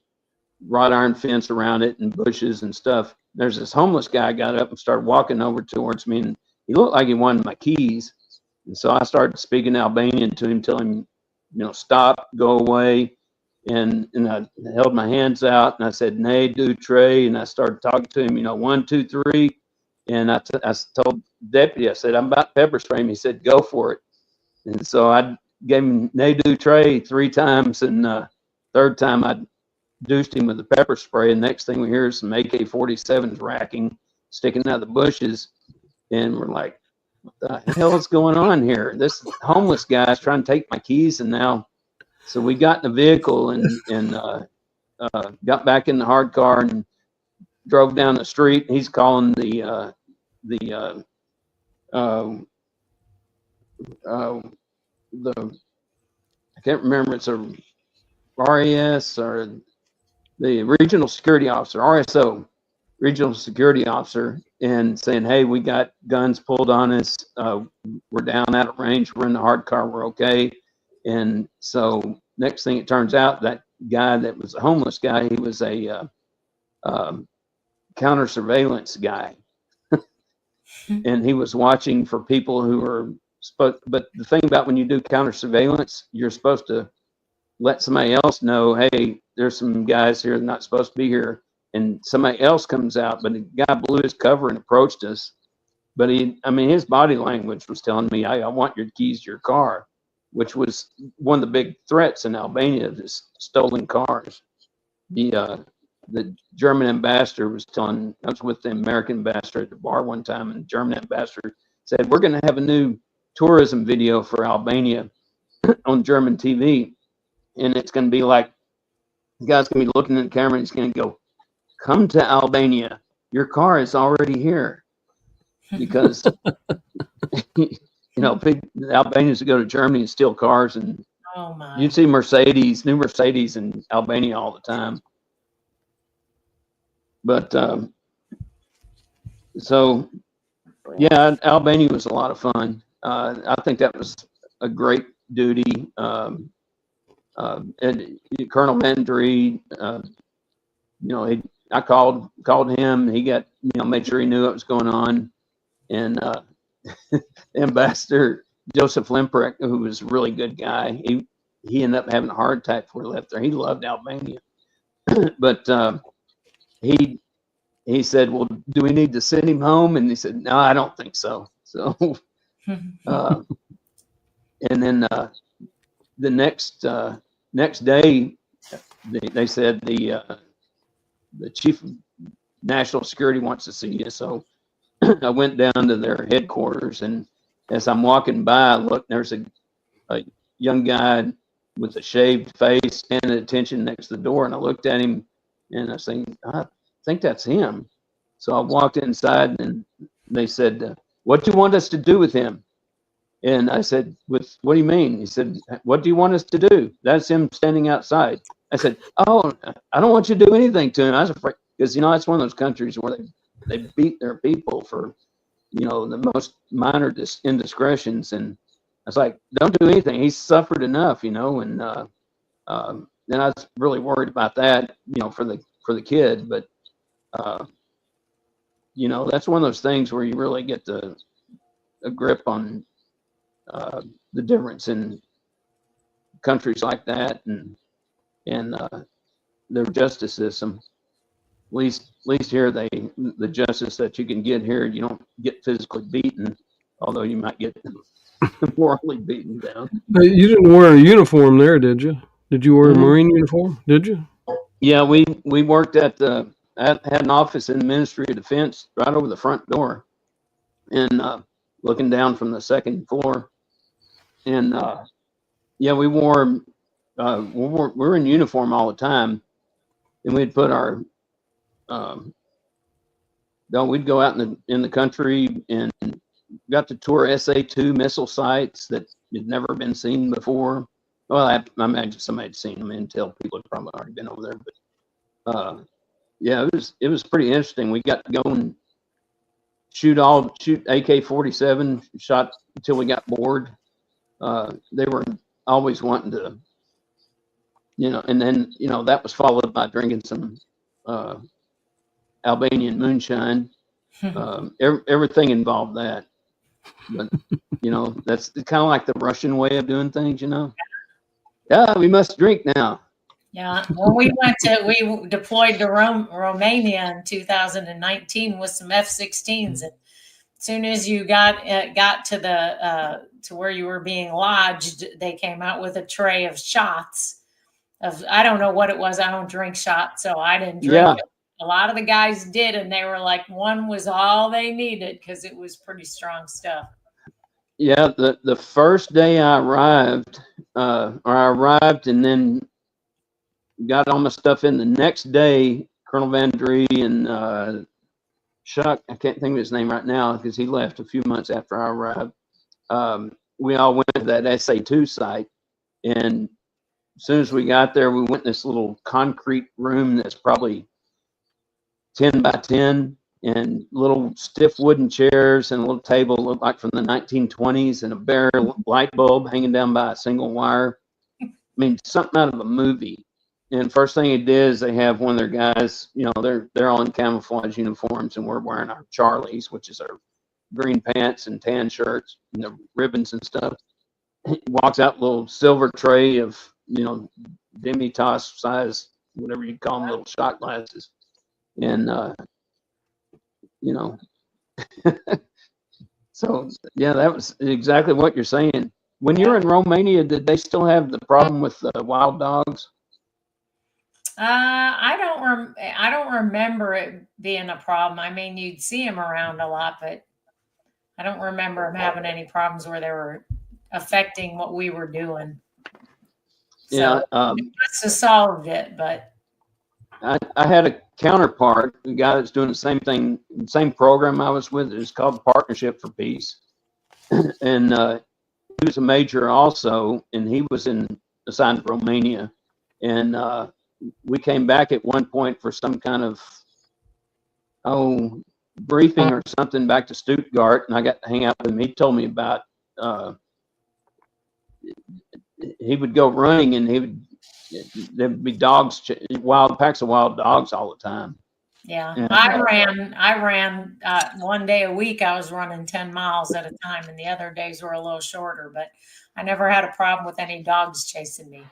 wrought iron fence around it and bushes and stuff. There's this homeless guy got up and started walking over towards me, and he looked like he wanted my keys. And so I started speaking Albanian to him, telling him, stop, go away. And I held my hands out and I said, "Ne do tre," and I started talking to him, 1, 2, 3. And I told the deputy, I said, "I'm about to pepper spray him." He said, "Go for it." And so I gave him "Ne do tre" 3 times, and third time I deuced him with the pepper spray. And next thing we hear is some AK-47s racking, sticking out of the bushes. And we're like, what the hell is going on here? This homeless guy is trying to take my keys. And now, so we got in the vehicle and got back in the hard car and drove down the street. He's calling the I can't remember, it's a RAS or the regional security officer, RSO, regional security officer, and saying, hey, we got guns pulled on us. We're down out of range. We're in the hard car. We're okay. And so next thing it turns out, that guy that was a homeless guy, he was a counter surveillance guy. And he was watching for people who were supposed, but the thing about when you do counter surveillance, you're supposed to let somebody else know, hey, there's some guys here not supposed to be here. And somebody else comes out, but the guy blew his cover and approached us. But his body language was telling me, I want your keys to your car, which was one of the big threats in Albania, this stolen cars. The German ambassador was telling, I was with the American ambassador at the bar one time, and the German ambassador said, we're going to have a new tourism video for Albania on German TV. And it's going to be like, the guy's going to be looking at the camera and he's going to go, come to Albania. Your car is already here. Because, Albanians go to Germany and steal cars, and you'd see new Mercedes in Albania all the time. But, so, yeah, Albania was a lot of fun. I think that was a great duty. And Colonel Vendry, I called him. He got, made sure he knew what was going on. And Ambassador Joseph Limprek, who was a really good guy, he ended up having a heart attack before he left there. He loved Albania. But he said, well, do we need to send him home? And he said, no, I don't think so. So, and then the next day, they said the chief of national security wants to see you. So I went down to their headquarters, and as I'm walking by, I looked, there's a young guy with a shaved face standing at attention next to the door, and I looked at him, and I was thinking, I think that's him. So I walked inside, and they said, what do you want us to do with him? And I said, what do you mean? He said, what do you want us to do? That's him standing outside. I said, oh, I don't want you to do anything to him. I was afraid, because, that's one of those countries where they beat their people for, the most minor indiscretions. And I was like, don't do anything. He's suffered enough, and I was really worried about that, for the kid. But, that's one of those things where you really get a grip on the difference in countries like that and their justice system. At least here, the justice that you can get here, you don't get physically beaten, although you might get morally beaten down. You didn't wear a uniform there, did you? Did you wear a Marine uniform? Did you? Yeah, we worked had an office in the Ministry of Defense right over the front door, and looking down from the second floor. And yeah, we were in uniform all the time, and we'd put our we'd go out in the country and got to tour SA-2 missile sites that had never been seen before. Well, I imagine somebody had seen them until people had probably already been over there. But yeah, it was pretty interesting. We got to go and shoot AK-47 shot until we got bored. They were always wanting to, and then that was followed by drinking some Albanian moonshine. Everything involved that. But that's kind of like the Russian way of doing things. Yeah, we must drink now. Yeah, well, we deployed to Romania in 2019 with some F-16s, and as soon as you got to to where you were being lodged, they came out with a tray of shots. I don't know what it was. I don't drink shots, so I didn't drink it. A lot of the guys did, and they were like, one was all they needed because it was pretty strong stuff. Yeah, the first day I arrived, and then got all my stuff in. The next day, Colonel Vendry and Chuck, I can't think of his name right now because he left a few months after I arrived. We all went to that SA-2 site, And as soon as we got there, we went in this little concrete room that's probably 10 by 10, and little stiff wooden chairs and a little table looked like from the 1920s, and a bare light bulb hanging down by a single wire. I mean, something out of a movie. And first thing they did is they have one of their guys, you know, they're all in camouflage uniforms, and we're wearing our Charlies, which is our green pants and tan shirts and the ribbons and stuff. He walks out a little silver tray of, you know, demi-tasse size, whatever you call them, little shot glasses. And, you know, so yeah, that was exactly what you're saying. When you were in Romania, did they still have the problem with wild dogs? I don't remember it being a problem. I mean, you'd see them around a lot, but I don't remember them having any problems where they were affecting what we were doing. Yeah, so it must have solved it, but I had a counterpart, the guy that's doing the same thing, the same program I was with. It's called Partnership for Peace, and he was a major also, and he was assigned to Romania, and we came back at one point for some kind of briefing or something back to Stuttgart, and I got to hang out with him. He told me about he would go running, and there'd be dogs, packs of wild dogs all the time. Yeah, and I ran 1 day a week. I was running 10 miles at a time, and the other days were a little shorter, but I never had a problem with any dogs chasing me.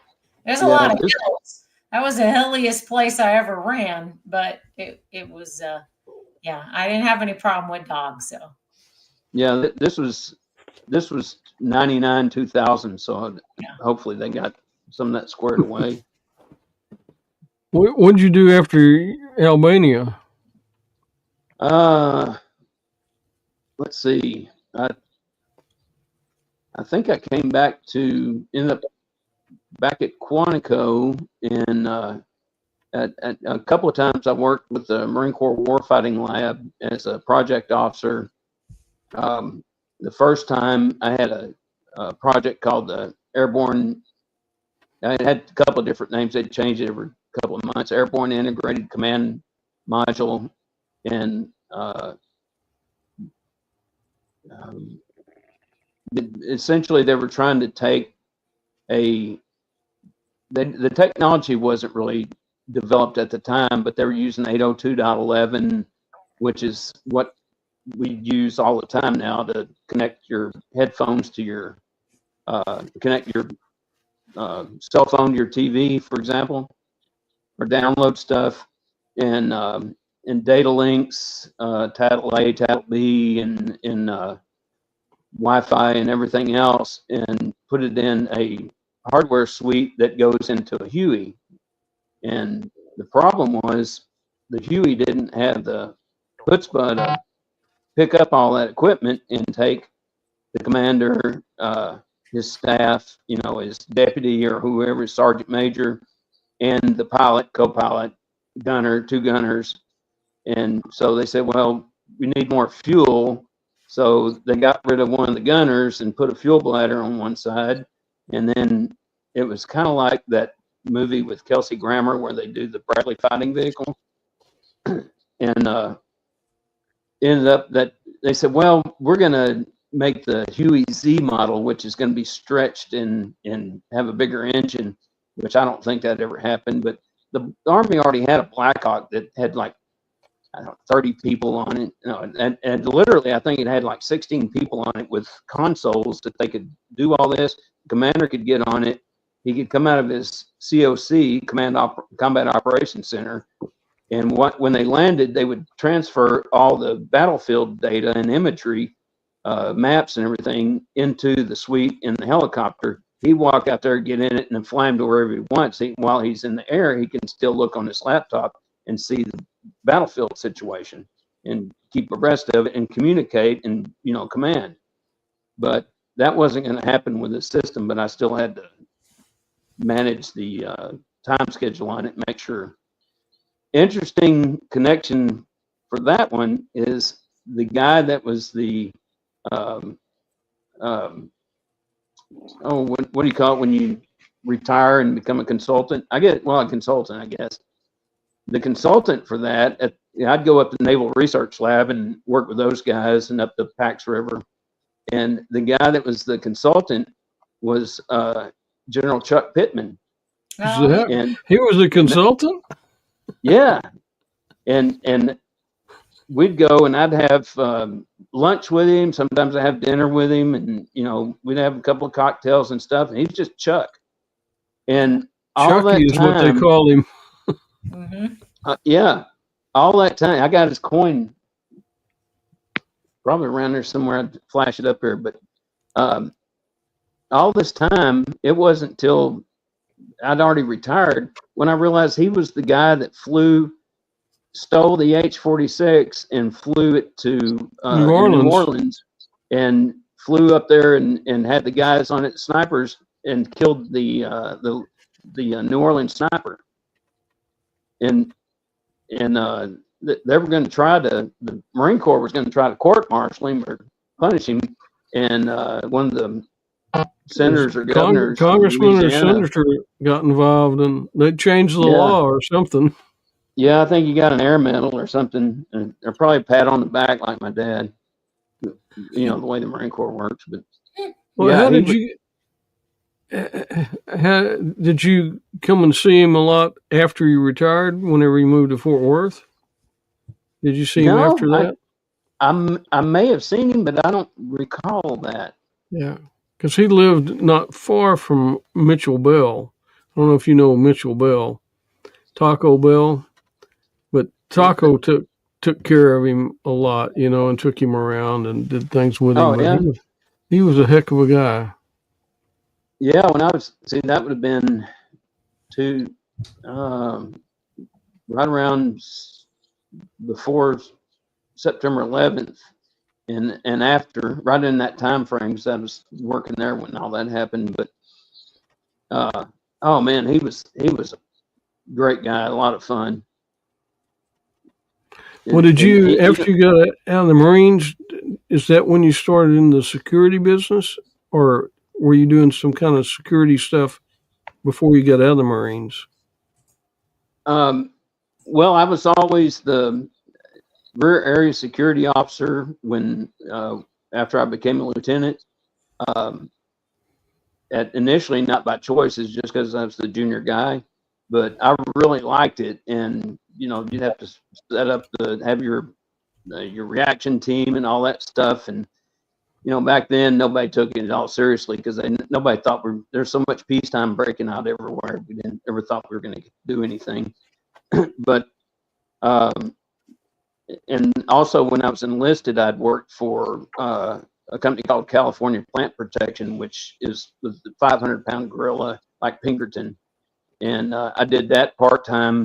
There's a lot of hills. That was the hilliest place I ever ran, but it was yeah, I didn't have any problem with dogs. So yeah, this was 99, 2000, so hopefully they got some of that squared away. What did you do after Albania? Let's see. I think I came back to end up back at Quantico, and at a couple of times I worked with the Marine Corps Warfighting Lab as a project officer. The first time I had a project called the Airborne. It had a couple of different names. They'd change it every couple of months. Airborne Integrated Command Module, and essentially they were trying to take the technology wasn't really developed at the time, but they were using 802.11, which is what we use all the time now to connect your headphones to your connect your cell phone to your TV, for example, or download stuff, and data links, Tattle A, Tattle B, and Wi-Fi and everything else, and put it in a hardware suite that goes into a Huey. And the problem was the Huey didn't have the chutzpah to pick up all that equipment and take the commander, his staff, you know, his deputy or whoever, his sergeant major, and the pilot, co-pilot, gunner, 2 gunners. And so they said, well, we need more fuel. So they got rid of one of the gunners and put a fuel bladder on one side. And then it was kind of like that movie with Kelsey Grammer where they do the Bradley fighting vehicle. And ended up that they said, well, we're going to make the Huey Z model, which is going to be stretched and have a bigger engine, which I don't think that ever happened. But the Army already had a Blackhawk that had like, I don't know, 30 people on it. You know, and literally, I think it had like 16 people on it with consoles that they could do all this. The commander could get on it. He could come out of his COC, Combat Operations Center, and when they landed, they would transfer all the battlefield data and imagery, maps and everything into the suite in the helicopter. He'd walk out there, get in it, and fly him to wherever he wants. While he's in the air, he can still look on his laptop and see the battlefield situation and keep abreast of it and communicate and, you know, command. But that wasn't going to happen with this system, but I still had to manage the time schedule on it, make sure. Interesting connection for that one is the guy that was the what do you call it when you retire and become a consultant. A consultant, I guess. The consultant for that, I'd go up to the Naval Research Lab and work with those guys and up the Pax River. And the guy that was the consultant was General Chuck Pittman. And he was a consultant? Yeah. And we'd go and I'd have lunch with him. Sometimes I have dinner with him, and we'd have a couple of cocktails and stuff. And he's just Chuck. And all Chucky that time, is what they call him. yeah, all that time I got his coin, probably around there somewhere. I'd flash it up here, but all this time it wasn't till I'd already retired when I realized he was the guy that stole the H-46 and flew it to New Orleans and flew up there and had the guys on it, snipers, and killed the New Orleans sniper. And they were going to the Marine Corps was going to try to court-martial him or punish him. And one of the senators or governors, congressman or senator, got involved, and they changed the law or something. Yeah, I think he got an air medal or something, or probably a pat on the back like my dad. The way the Marine Corps works. But how did you come and see him a lot after you retired? Whenever you moved to Fort Worth, did you see him after that? I may have seen him, but I don't recall that. Yeah, because he lived not far from Mitchell Bell. I don't know if you know Mitchell Bell, Taco Bell, but Taco took care of him a lot, and took him around and did things with him. Oh, yeah. He was a heck of a guy. Yeah, when that would have been right around before September 11th, and after, right in that time frame, because I was working there when all that happened. But oh man, he was a great guy, a lot of fun. Well, after you got out of the Marines, is that when you started in the security business, or were you doing some kind of security stuff before you got out of the Marines? Well, I was always the rear area security officer after I became a lieutenant. Initially, not by choice, it's just because I was the junior guy, but I really liked it. And you'd have to set up have your reaction team and all that stuff. And back then nobody took it all seriously because nobody thought there's so much peacetime breaking out everywhere. We didn't ever thought we were going to do anything. But and also when I was enlisted, I'd worked for a company called California Plant Protection, which was the 500-pound gorilla like Pinkerton. And I did that part-time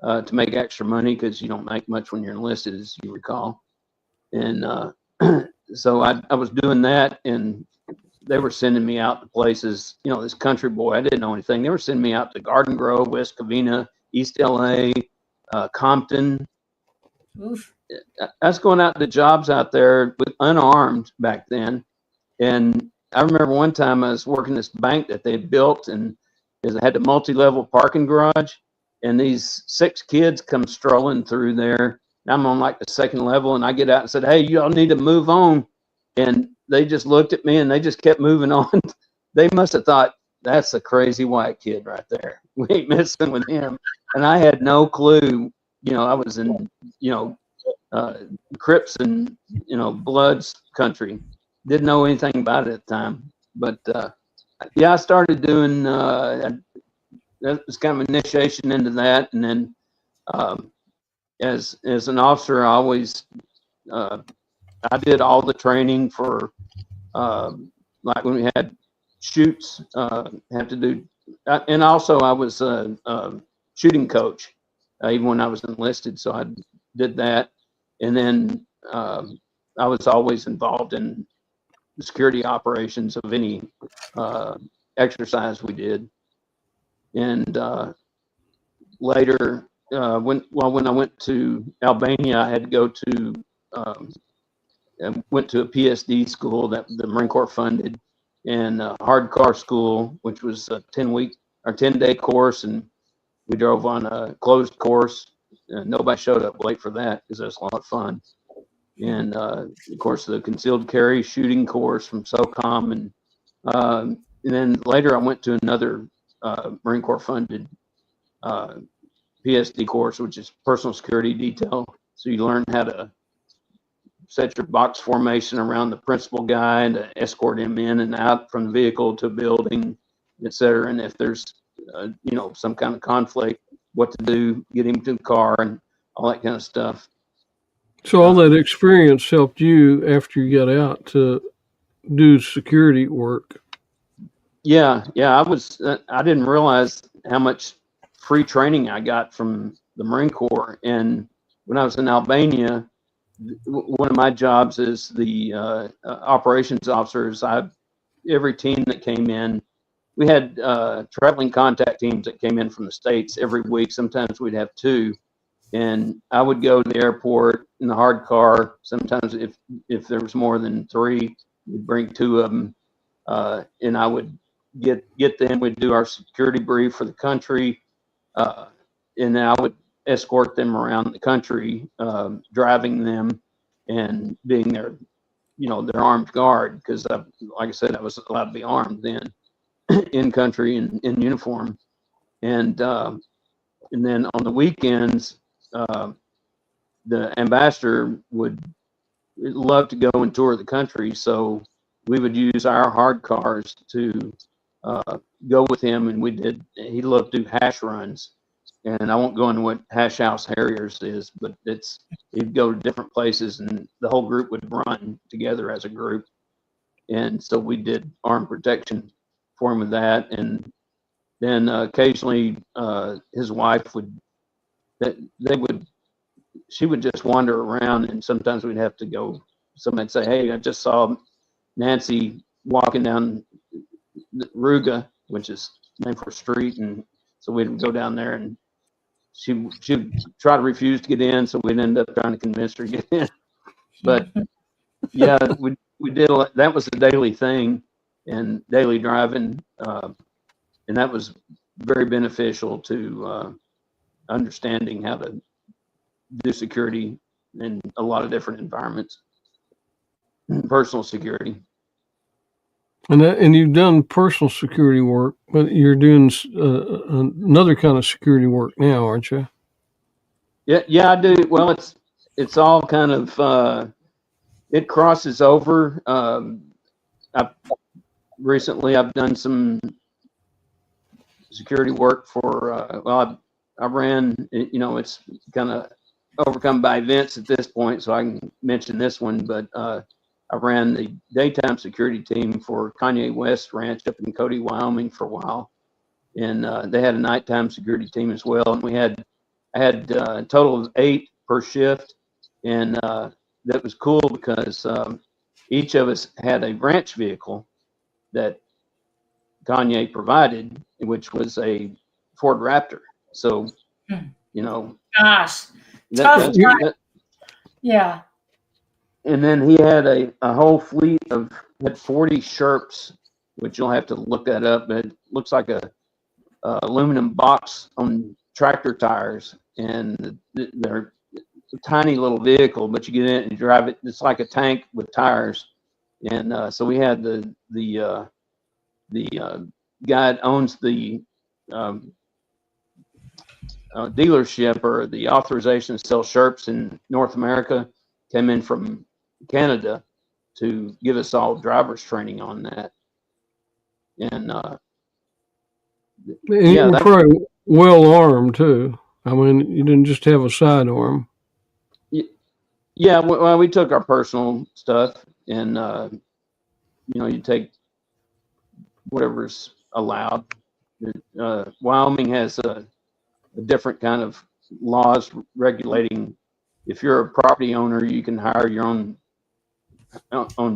to make extra money because you don't make much when you're enlisted, as you recall. And so I was doing that, and they were sending me out to places, this country boy, I didn't know anything. They were sending me out to Garden Grove, West Covina, East LA, Compton. Oof. I was going out to jobs out there with unarmed back then. And I remember one time I was working this bank that they had built, and it had a multi-level parking garage, and these 6 kids come strolling through there. I'm on like the second level, and I get out and said, "Hey, y'all need to move on." And they just looked at me and they just kept moving on. They must have thought, that's a crazy white kid right there. We ain't messing with him. And I had no clue. I was in, Crips and, Bloods country. Didn't know anything about it at the time. But, I started doing, that was kind of initiation into that. And then, as an officer, I always, I did all the training for, like when we had shoots, had to do, and also I was a shooting coach, even when I was enlisted. So I did that. And then I was always involved in the security operations of any exercise we did. And later, when I went to Albania, I had to go to, went to a PSD school that the Marine Corps funded, and a hard car school, which was a 10-week our 10-day course, and we drove on a closed course. Nobody showed up late for that because it was a lot of fun. And of course, the concealed carry shooting course from SOCOM, and then later I went to another Marine Corps funded PSD course, which is personal security detail. So you learn how to set your box formation around the principal guy and to escort him in and out from the vehicle to a building, etc. And if there's some kind of conflict, what to do, get him to the car, and all that kind of stuff. So all that experience helped you after you got out to do security work. Yeah. I didn't realize how much free training I got from the Marine Corps. And when I was in Albania, one of my jobs as the operations officers, every team that came in, we had traveling contact teams that came in from the States every week. Sometimes we'd have two. And I would go to the airport in the hard car. Sometimes if there was more than three, we'd bring two of them. And I would get them. We'd do our security brief for the country. And then I would escort them around the country, driving them and being their armed guard. Because, like I said, I was allowed to be armed then in country and in uniform. And then on the weekends, the ambassador would love to go and tour the country, so we would use our hard cars to go with him, and he loved to do hash runs. And I won't go into what Hash House Harriers is, but he'd go to different places, and the whole group would run together as a group. And so we did armed protection for him with that. And then occasionally his wife she would just wander around, and sometimes we'd have to go. Somebody'd say, "Hey, I just saw Nancy walking down Ruga," which is named for a street, and so we'd go down there, and she'd try to refuse to get in, so we'd end up trying to convince her to get in. But yeah, we did that was a daily thing, and daily driving, and that was very beneficial to understanding how to do security in a lot of different environments, personal security. And you've done personal security work, but you're doing another kind of security work now, aren't you? Yeah, I do. Well, it's all kind of it crosses over. Recently I've done some security work for I ran, it's kind of overcome by events at this point, so I can mention this one, but I ran the daytime security team for Kanye West Ranch up in Cody, Wyoming for a while. And they had a nighttime security team as well. And I had a total of 8 per shift. And that was cool because each of us had a ranch vehicle that Kanye provided, which was a Ford Raptor. So, Gosh, tough. Yeah. And then he had a whole fleet had 40 Sherps, which you'll have to look that up, but it looks like a aluminum box on tractor tires, and they're a tiny little vehicle, but you get in it and you drive it. It's like a tank with tires. And so we had the guy that owns the dealership or the authorization to sell Sherps in North America came in from Canada to give us all driver's training on that. And you were probably well armed too. I mean, you didn't just have a sidearm. Yeah, well, we took our personal stuff, and you take whatever's allowed. Wyoming has a different kind of laws regulating. If you're a property owner, you can hire your own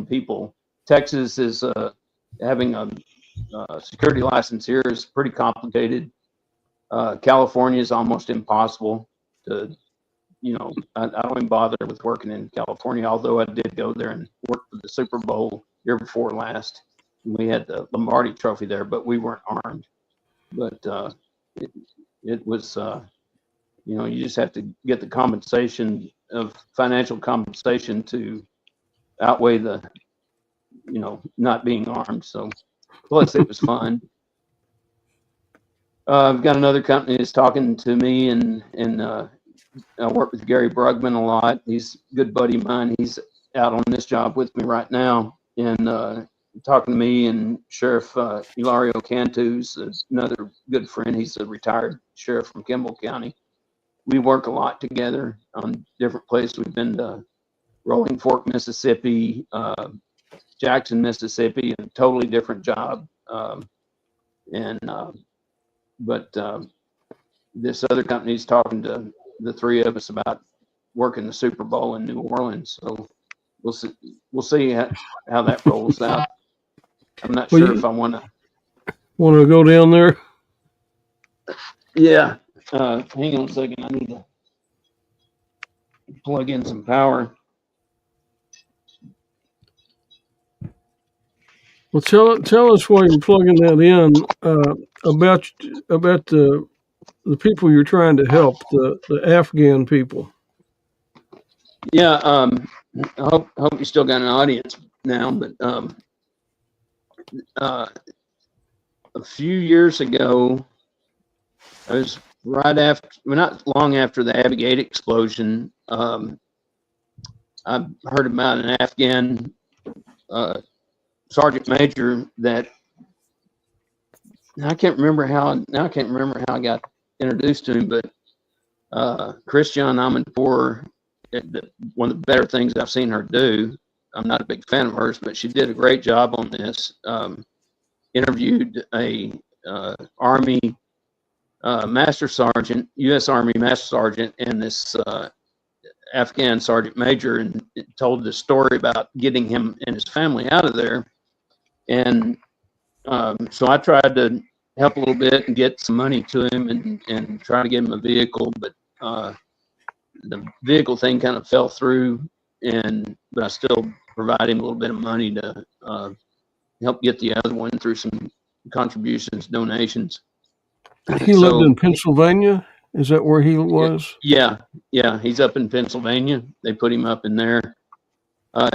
people. Texas is having a security license here is pretty complicated. California is almost impossible to, I don't even bother with working in California, although I did go there and work for the Super Bowl year before last. We had the Lombardi Trophy there, but we weren't armed. but it was, you know, you just have to get the compensation of financial compensation to outweigh the, you know, not being armed. So plus it was fun. I've got another company that's talking to me, and I work with Gary Brugman a lot. He's a good buddy of mine. He's out on this job with me right now, and talking to me and Sheriff Hilario Cantu's another good friend. He's a retired sheriff from Kimball County. We work a lot together on different places. We've been to Rolling Fork, Mississippi, Jackson, Mississippi, a totally different job. But this other company is talking to the three of us about working the Super Bowl in New Orleans. So we'll see how that rolls out. I'm not sure if I want to go down there. Yeah. Hang on a second. I need to plug in some power. Well, tell us while you're plugging that in about the people you're trying to help, the Afghan people. Yeah, I hope you still got an audience now, but a few years ago, I was right after, well, not long after the Abbey Gate explosion. I heard about an Afghan sergeant major that I can't remember how I got introduced to him, but Christian Amanpour, one of the better things I've seen her do. I'm not a big fan of hers, but she did a great job on this. Interviewed a Army Master Sergeant, U.S. Army Master Sergeant, and this Afghan Sergeant Major, and told the story about getting him and his family out of there. And so I tried to help a little bit and get some money to him and try to get him a vehicle, but the vehicle thing kind of fell through, but I still provide him a little bit of money to help get the other one through some contributions, donations. He lived in Pennsylvania? Is that where he was? Yeah, he's up in Pennsylvania. They put him up in there.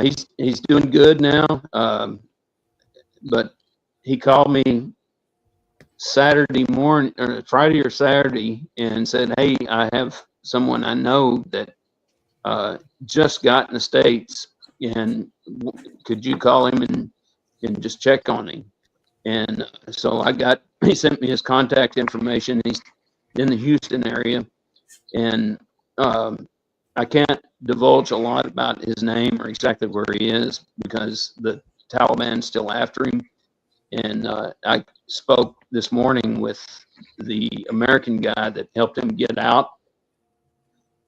He's doing good now, but he called me Saturday morning, or Friday or Saturday, and said, "Hey, I have someone I know that just got in the States, and could you call him and just check on him?" And so he sent me his contact information. He's in the Houston area, and I can't divulge a lot about his name or exactly where he is because the Taliban's still after him. And I spoke this morning with the American guy that helped him get out,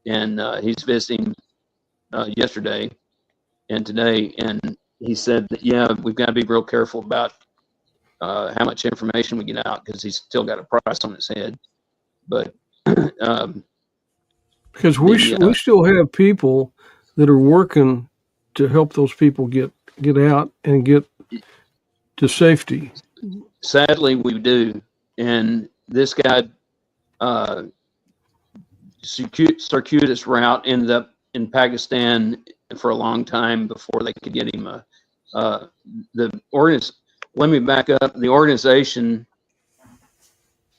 and he's visiting yesterday and today, and he said that, yeah, we've got to be real careful about how much information we get out because he's still got a price on his head. But because we still have people that are working to help those people get out and get to safety. Sadly, we do. And this guy, circuitous route, ended up in Pakistan for a long time before they could get him let me back up. The organization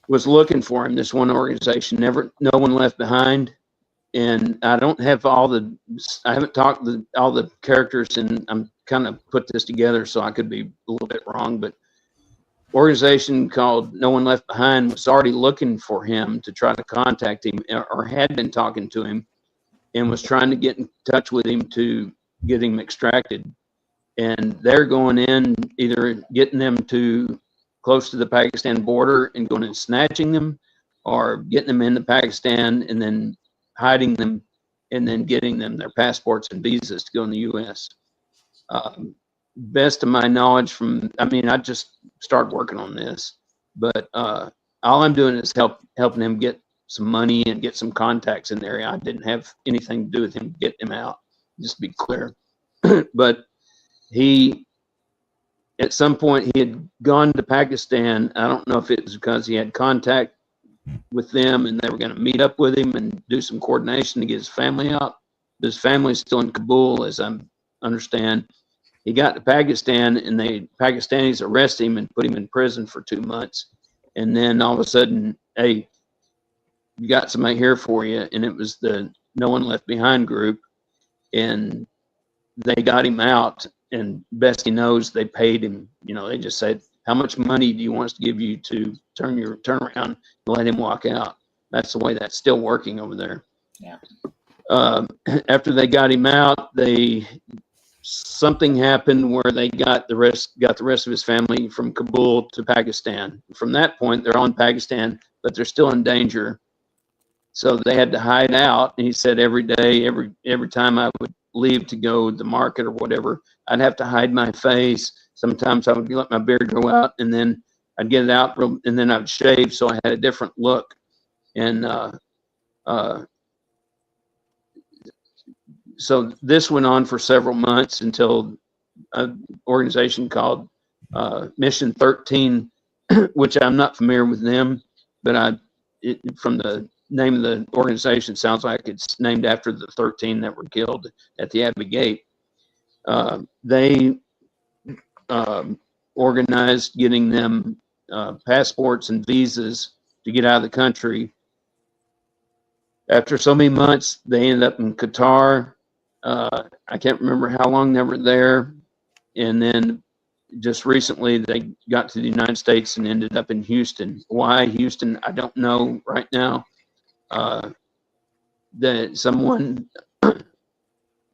was looking for him. This one organization, no one left behind. And I haven't talked to all the characters, and I'm kind of put this together, so I could be a little bit wrong, but organization called No One Left Behind was already looking for him to try to contact him, or had been talking to him, and was trying to get in touch with him to get him extracted. And they're going in, either getting them to close to the Pakistan border and going and snatching them, or getting them into Pakistan and then hiding them and then getting them their passports and visas to go in the U.S. Best of my knowledge I just started working on this, but all I'm doing is helping him get some money and get some contacts in the area. I didn't have anything to do with him getting him out, just to be clear. But he at some point he had gone to Pakistan. I don't know if it was because he had contact with them and they were going to meet up with him and do some coordination to get his family out. His family's still in Kabul, as I understand. He got to Pakistan and Pakistanis arrested him and put him in prison for 2 months. And then all of a sudden, hey, you got somebody here for you. And it was the No One Left Behind group. And they got him out. And best he knows, they paid him. You know, they just said, how much money do you want us to give you to turn around and let him walk out? That's the way that's still working over there. Yeah. After they got him out, something happened where they got the rest of his family from Kabul to Pakistan. From that point, they're on Pakistan, but they're still in danger. So they had to hide out. And he said every day, every time I would leave to go to the market or whatever, I'd have to hide my face. Sometimes I would let my beard grow out, and then I'd get it out, and then I'd shave, so I had a different look. And so this went on for several months until an organization called Mission 13, which I'm not familiar with them, but from the name of the organization, sounds like it's named after the 13 that were killed at the Abbey Gate. They organized getting them passports and visas to get out of the country. After so many months, they ended up in Qatar. I can't remember how long they were there. And then just recently they got to the United States and ended up in Houston. Why Houston, I don't know right now. That someone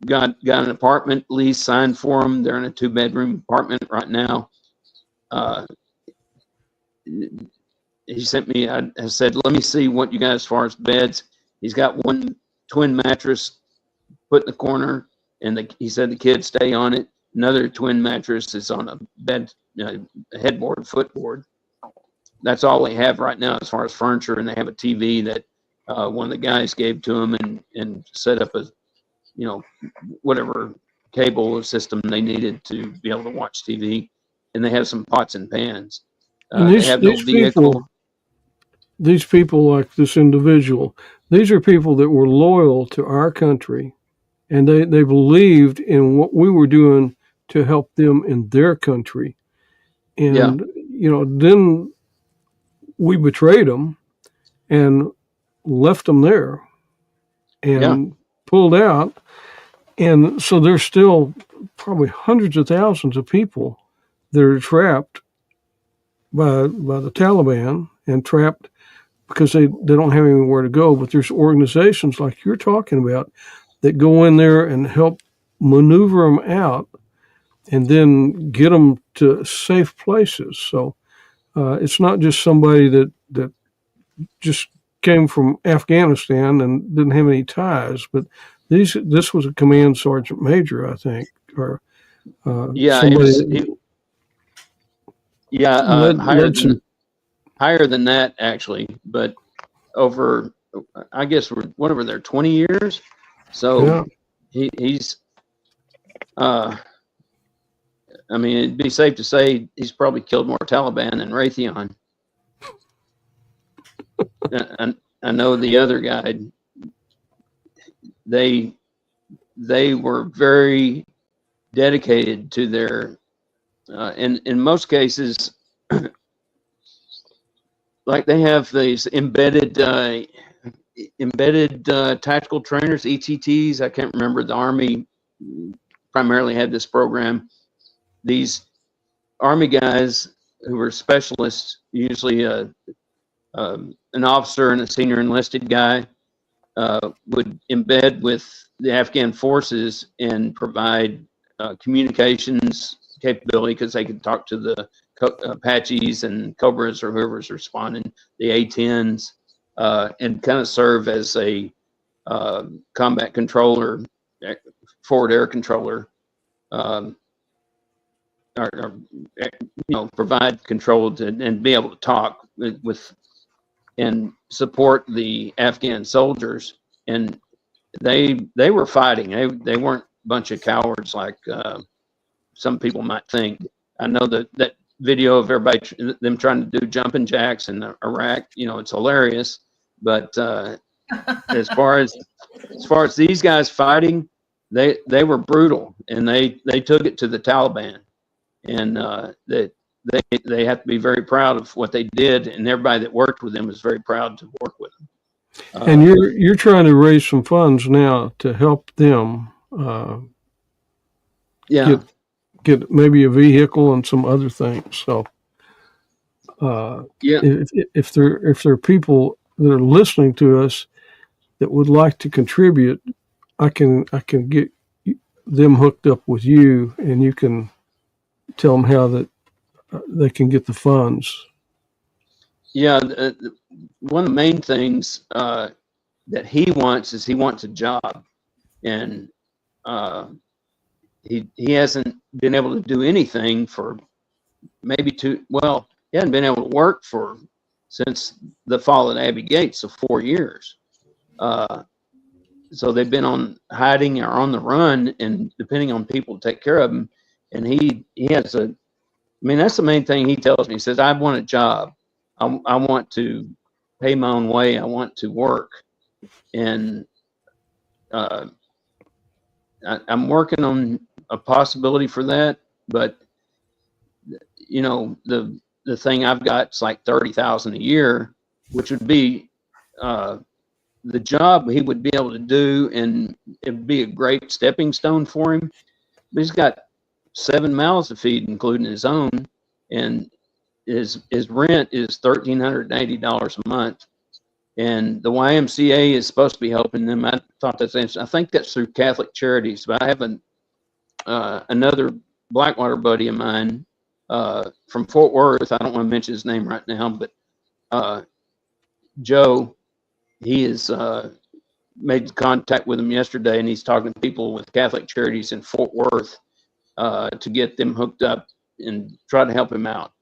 got an apartment lease signed for them. They're in a 2-bedroom apartment right now. He sent me, I said, let me see what you got as far as beds. He's got one twin mattress put in the corner, and he said the kids stay on it. Another twin mattress is on a bed, a headboard, footboard. That's all they have right now as far as furniture, and they have a TV that one of the guys gave to them and set up a, whatever cable system they needed to be able to watch TV. And they have some pots and pans. They have no vehicle. These people, like this individual, these are people that were loyal to our country, and they believed in what we were doing to help them in their country. And, then we betrayed them and left them there and pulled out. And so there's still probably hundreds of thousands of people that are trapped by the Taliban and trapped because they don't have anywhere to go. But there's organizations like you're talking about that go in there and help maneuver them out and then get them to safe places. So it's not just somebody that just came from Afghanistan and didn't have any ties, but this was a command sergeant major, I think, or higher than that actually, but over, I guess what were there 20 years? So he's I mean, it'd be safe to say he's probably killed more Taliban than Raytheon. I know the other guy, they were very dedicated to their, in most cases, like they have these embedded tactical trainers, ETTs. I can't remember. The Army primarily had this program. These Army guys who were specialists, usually an officer and a senior enlisted guy, would embed with the Afghan forces and provide communications capability, because they could talk to the Apaches and Cobras or whoever's responding, the A-10s, and kind of serve as a combat controller, forward air controller, or provide control and be able to talk with and support the Afghan soldiers. And they were fighting. They weren't a bunch of cowards like some people might think. I know that video of everybody, them trying to do jumping jacks in Iraq, you know, it's hilarious. But as far as these guys fighting, they were brutal, and they took it to the Taliban, and they have to be very proud of what they did, and everybody that worked with them was very proud to work with them. And you're trying to raise some funds now to help them. Yeah. Get maybe a vehicle and some other things. So, Yeah. if there are people that are listening to us that would like to contribute, I can get them hooked up with you, and you can tell them how that they can get the funds. Yeah. One of the main things that he wants is he wants a job, and he hasn't been able to do anything for maybe he hasn't been able to work since the fall of Abbey Gate, so 4 years. So they've been on hiding or on the run, and depending on people to take care of him. And he has that's the main thing he tells me. He says, I want a job. I want to pay my own way. I want to work. And I'm working on a possibility for that, but you know, the thing I've got is like $30,000 a year, which would be the job he would be able to do, and it'd be a great stepping stone for him. But he's got 7 mouths to feed, including his own, and his rent is $1,380 a month. And the YMCA is supposed to be helping them. I think that's through Catholic Charities. But I have another Blackwater buddy of mine from Fort Worth. I don't want to mention his name right now, but Joe, he has made contact with him yesterday, and he's talking to people with Catholic Charities in Fort Worth to get them hooked up and try to help him out.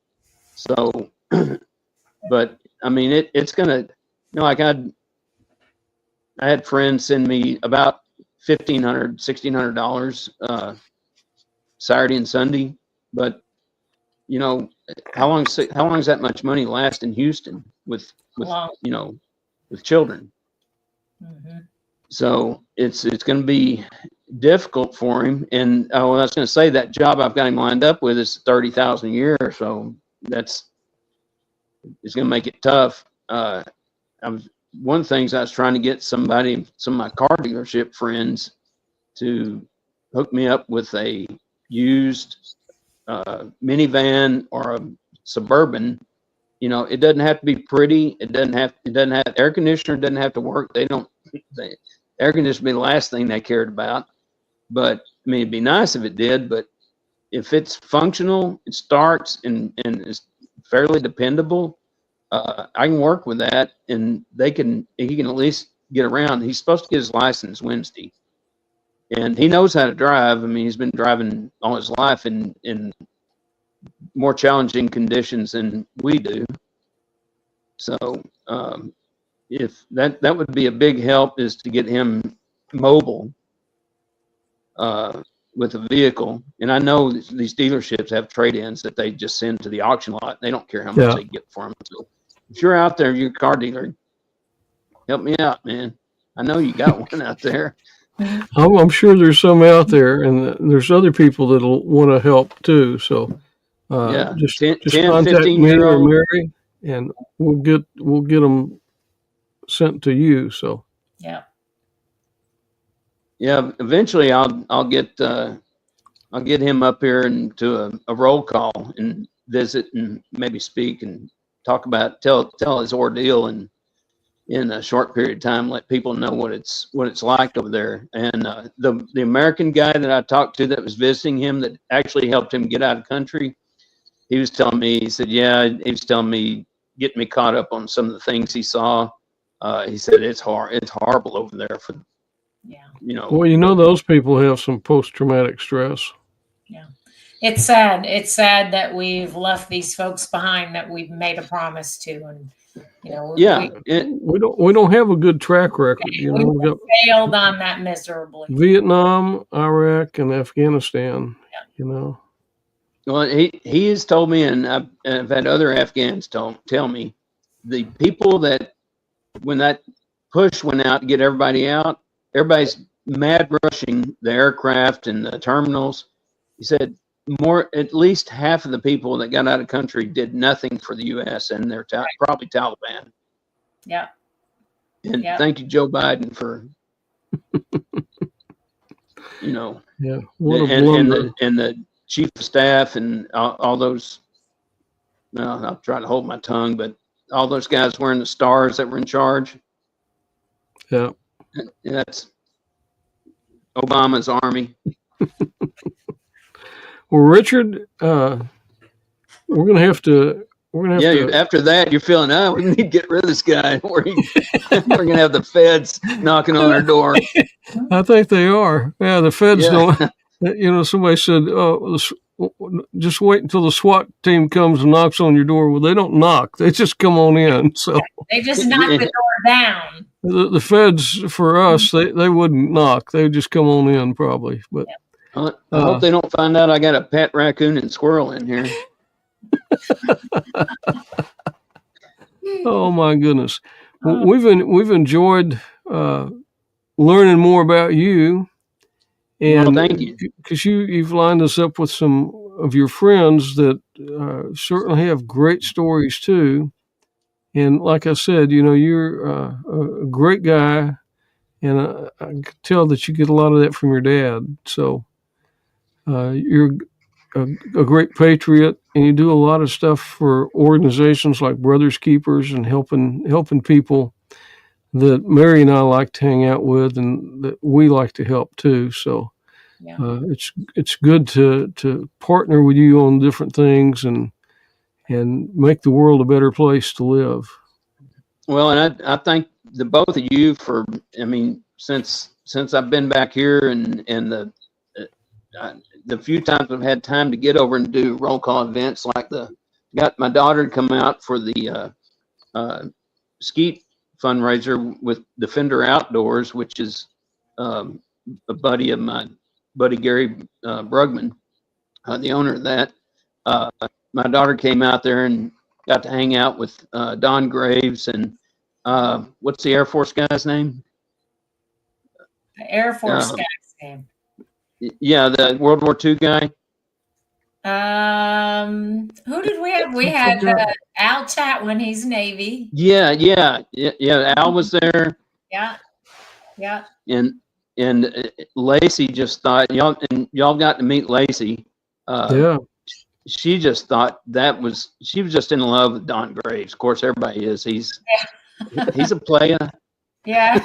So, but I mean, it's gonna. Like I had friends send me about $1,500, $1,600 Saturday and Sunday, but you know, how long does that much money last in Houston with children? Mm-hmm. So it's going to be difficult for him. And I was going to say that job I've got him lined up with is $30,000 a year, so it's going to make it tough. One of the things I was trying to get some of my car dealership friends to hook me up with a used minivan or a Suburban. You know, it doesn't have to be pretty. It doesn't have air conditioner. Doesn't have to work. Air conditioner would be the last thing they cared about. But I mean, it'd be nice if it did. But if it's functional, it starts and is fairly dependable. I can work with that, and he can at least get around. He's supposed to get his license Wednesday, and he knows how to drive. I mean, he's been driving all his life in more challenging conditions than we do. So if that would be a big help, is to get him mobile with a vehicle. And I know these dealerships have trade-ins that they just send to the auction lot. They don't care how much they get for them. So if you're out there, you're a car dealer, help me out, man. I know you got one out there. I'm sure there's some out there, and there's other people that'll want to help too. So just 10, contact me or 15-year-old. Mary, and we'll get them sent to you. So yeah. Eventually, I'll get him up here and to a roll call and visit and maybe speak and talk about tell his ordeal and in a short period of time, let people know what it's like over there. And the American guy that I talked to that was visiting him, that actually helped him get out of country, he was telling me, he said, getting me caught up on some of the things he saw. He said it's horrible over there for, Well, those people have some post-traumatic stress. Yeah. It's sad. It's sad that we've left these folks behind that we've made a promise to, and we don't have a good track record. We failed on that miserably. Vietnam, Iraq, and Afghanistan. Well, he has told me, and I've had other Afghans tell me, the people that when that push went out to get everybody out, everybody's mad rushing the aircraft and the terminals. He said at least half of the people that got out of the country did nothing for the U.S. and they're probably Taliban. Yeah. And thank you, Joe Biden, for Yeah, what a blunder. and the chief of staff and all those. No, I'll try to hold my tongue, but all those guys wearing the stars that were in charge. Yeah, that's Obama's army. Well, Richard, we're gonna have to. After that, you're feeling, we need to get rid of this guy. We're gonna have the feds knocking on our door. I think they are. Yeah, the feds don't. Somebody said, "Oh, just wait until the SWAT team comes and knocks on your door." Well, they don't knock; they just come on in. So they just knock the door down. The feds, for us, they wouldn't knock; they would just come on in, probably. But I hope they don't find out I got a pet raccoon and squirrel in here. Oh my goodness, we've enjoyed learning more about you, and thank you, because you've lined us up with some of your friends that certainly have great stories too. And like I said, you're a great guy, and I can tell that you get a lot of that from your dad. So you're a great patriot, and you do a lot of stuff for organizations like Brothers Keepers and helping people that Mary and I like to hang out with, and that we like to help too. So it's good to partner with you on different things and make the world a better place to live. Well, and I thank the both of you for. I mean, since I've been back here and the few times I've had time to get over and do roll call events, like got my daughter to come out for the skeet fundraiser with Defender Outdoors, which is a buddy of my buddy Gary Brugman, the owner of that. My daughter came out there and got to hang out with Don Graves and what's the Air Force guy's name? The Air Force guy's name. Yeah, the World War II guy. Who did we have? We had Al Chatwin. He's Navy. Yeah. Al was there. Yeah. And Lacey just thought y'all got to meet Lacey. She just thought she was just in love with Don Graves. Of course, everybody is. He's a player. Yeah,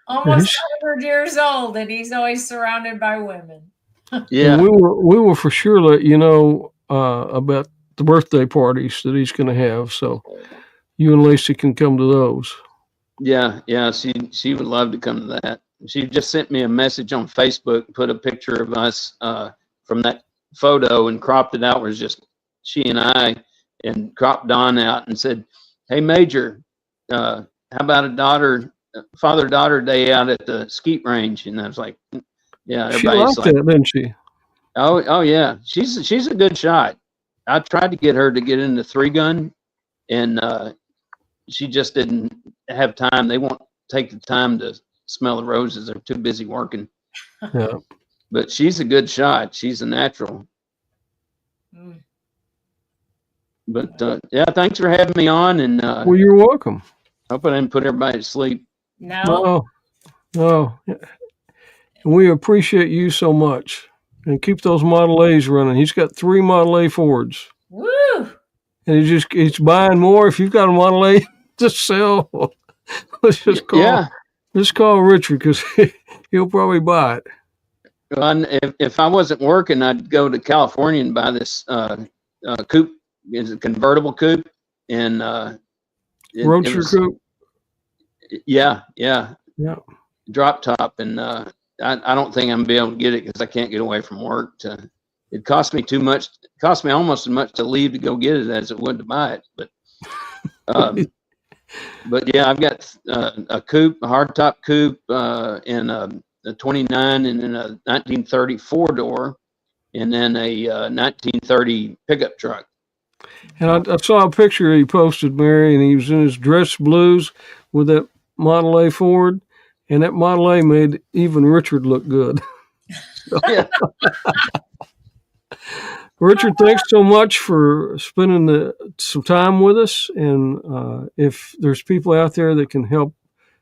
almost 100 years old, and he's always surrounded by women. Yeah, and we will for sure let you know about the birthday parties that he's going to have, so you and Lacey can come to those. Yeah, she would love to come to that. She just sent me a message on Facebook, put a picture of us from that photo and cropped it out. Where it's just she and I, and cropped Don out and said, "Hey, Major, how about a father-daughter day out at the skeet range?" And I was like, "Yeah." She liked that, didn't she? Oh yeah, she's a good shot. I tried to get her to get into 3-gun, and she just didn't have time. They won't take the time to smell the roses. They're too busy working. Yeah. But she's a good shot. She's a natural. But thanks for having me on. And well, you're welcome. Hope I didn't put everybody to sleep. No. We appreciate you so much. And keep those Model A's running. He's got 3 Model A Fords. Woo! And he's buying more. If you've got a Model A to sell, let's just call Richard, because he'll probably buy it. Well, if I wasn't working, I'd go to California and buy this coupe. It's a convertible coupe, and Roadster coupe. Yeah. Drop top, and I don't think I'm gonna be able to get it because I can't get away from work. It cost me too much. It cost me almost as much to leave to go get it as it would to buy it. But yeah, I've got a coupe, a hardtop coupe, and a 29 and then a 1930 4-door, and then a 1930 pickup truck. And I saw a picture he posted, Mary, and he was in his dress blues with that Model A Ford, and that Model A made even Richard look good. Yeah. Richard, thanks so much for spending some time with us. And if there's people out there that can help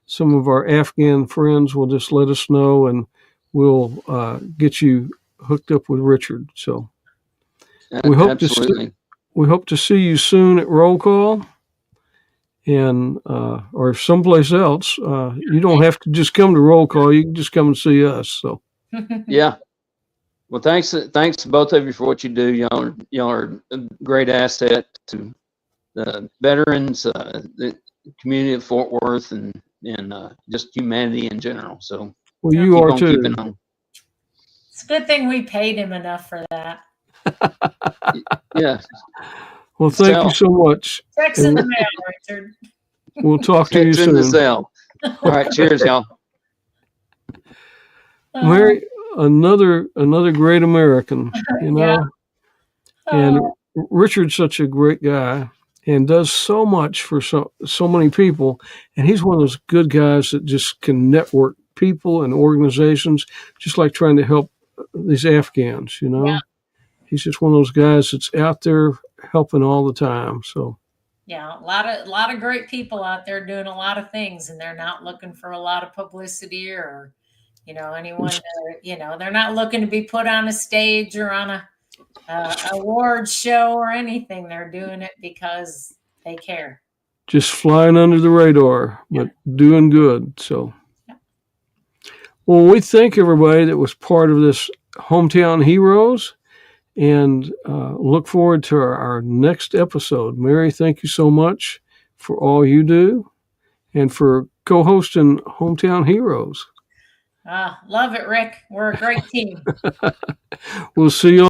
some of our Afghan friends, will just let us know, and we'll get you hooked up with Richard. So we hope to see you soon at Roll Call, and or someplace else. You don't have to just come to Roll Call; you can just come and see us. So yeah. Well, thanks to both of you for what you do. Y'all are a great asset to the veterans, the community of Fort Worth, and just humanity in general. So, well, you are too. Keeping on. It's a good thing we paid him enough for that. Yeah. Well, thank you so much. Checks in the mail, Richard. We'll talk to you soon. In the cell. All right. Cheers, y'all. Mary, another great American, you know. Yeah. And Richard's such a great guy and does so much for so many people. And he's one of those good guys that just can network people and organizations, just like trying to help these Afghans, you know. Yeah. He's just one of those guys that's out there helping all the time. So yeah, a lot of great people out there doing a lot of things, and they're not looking for a lot of publicity or, you know, anyone, you know, they're not looking to be put on a stage or on a awards show or anything. They're doing it because they care. Just flying under the radar, but doing good. So, well, we thank everybody that was part of this Hometown Heroes, and look forward to our next episode. Mary, thank you so much for all you do and for co-hosting Hometown Heroes. Love it, Rick. We're a great team. We'll see you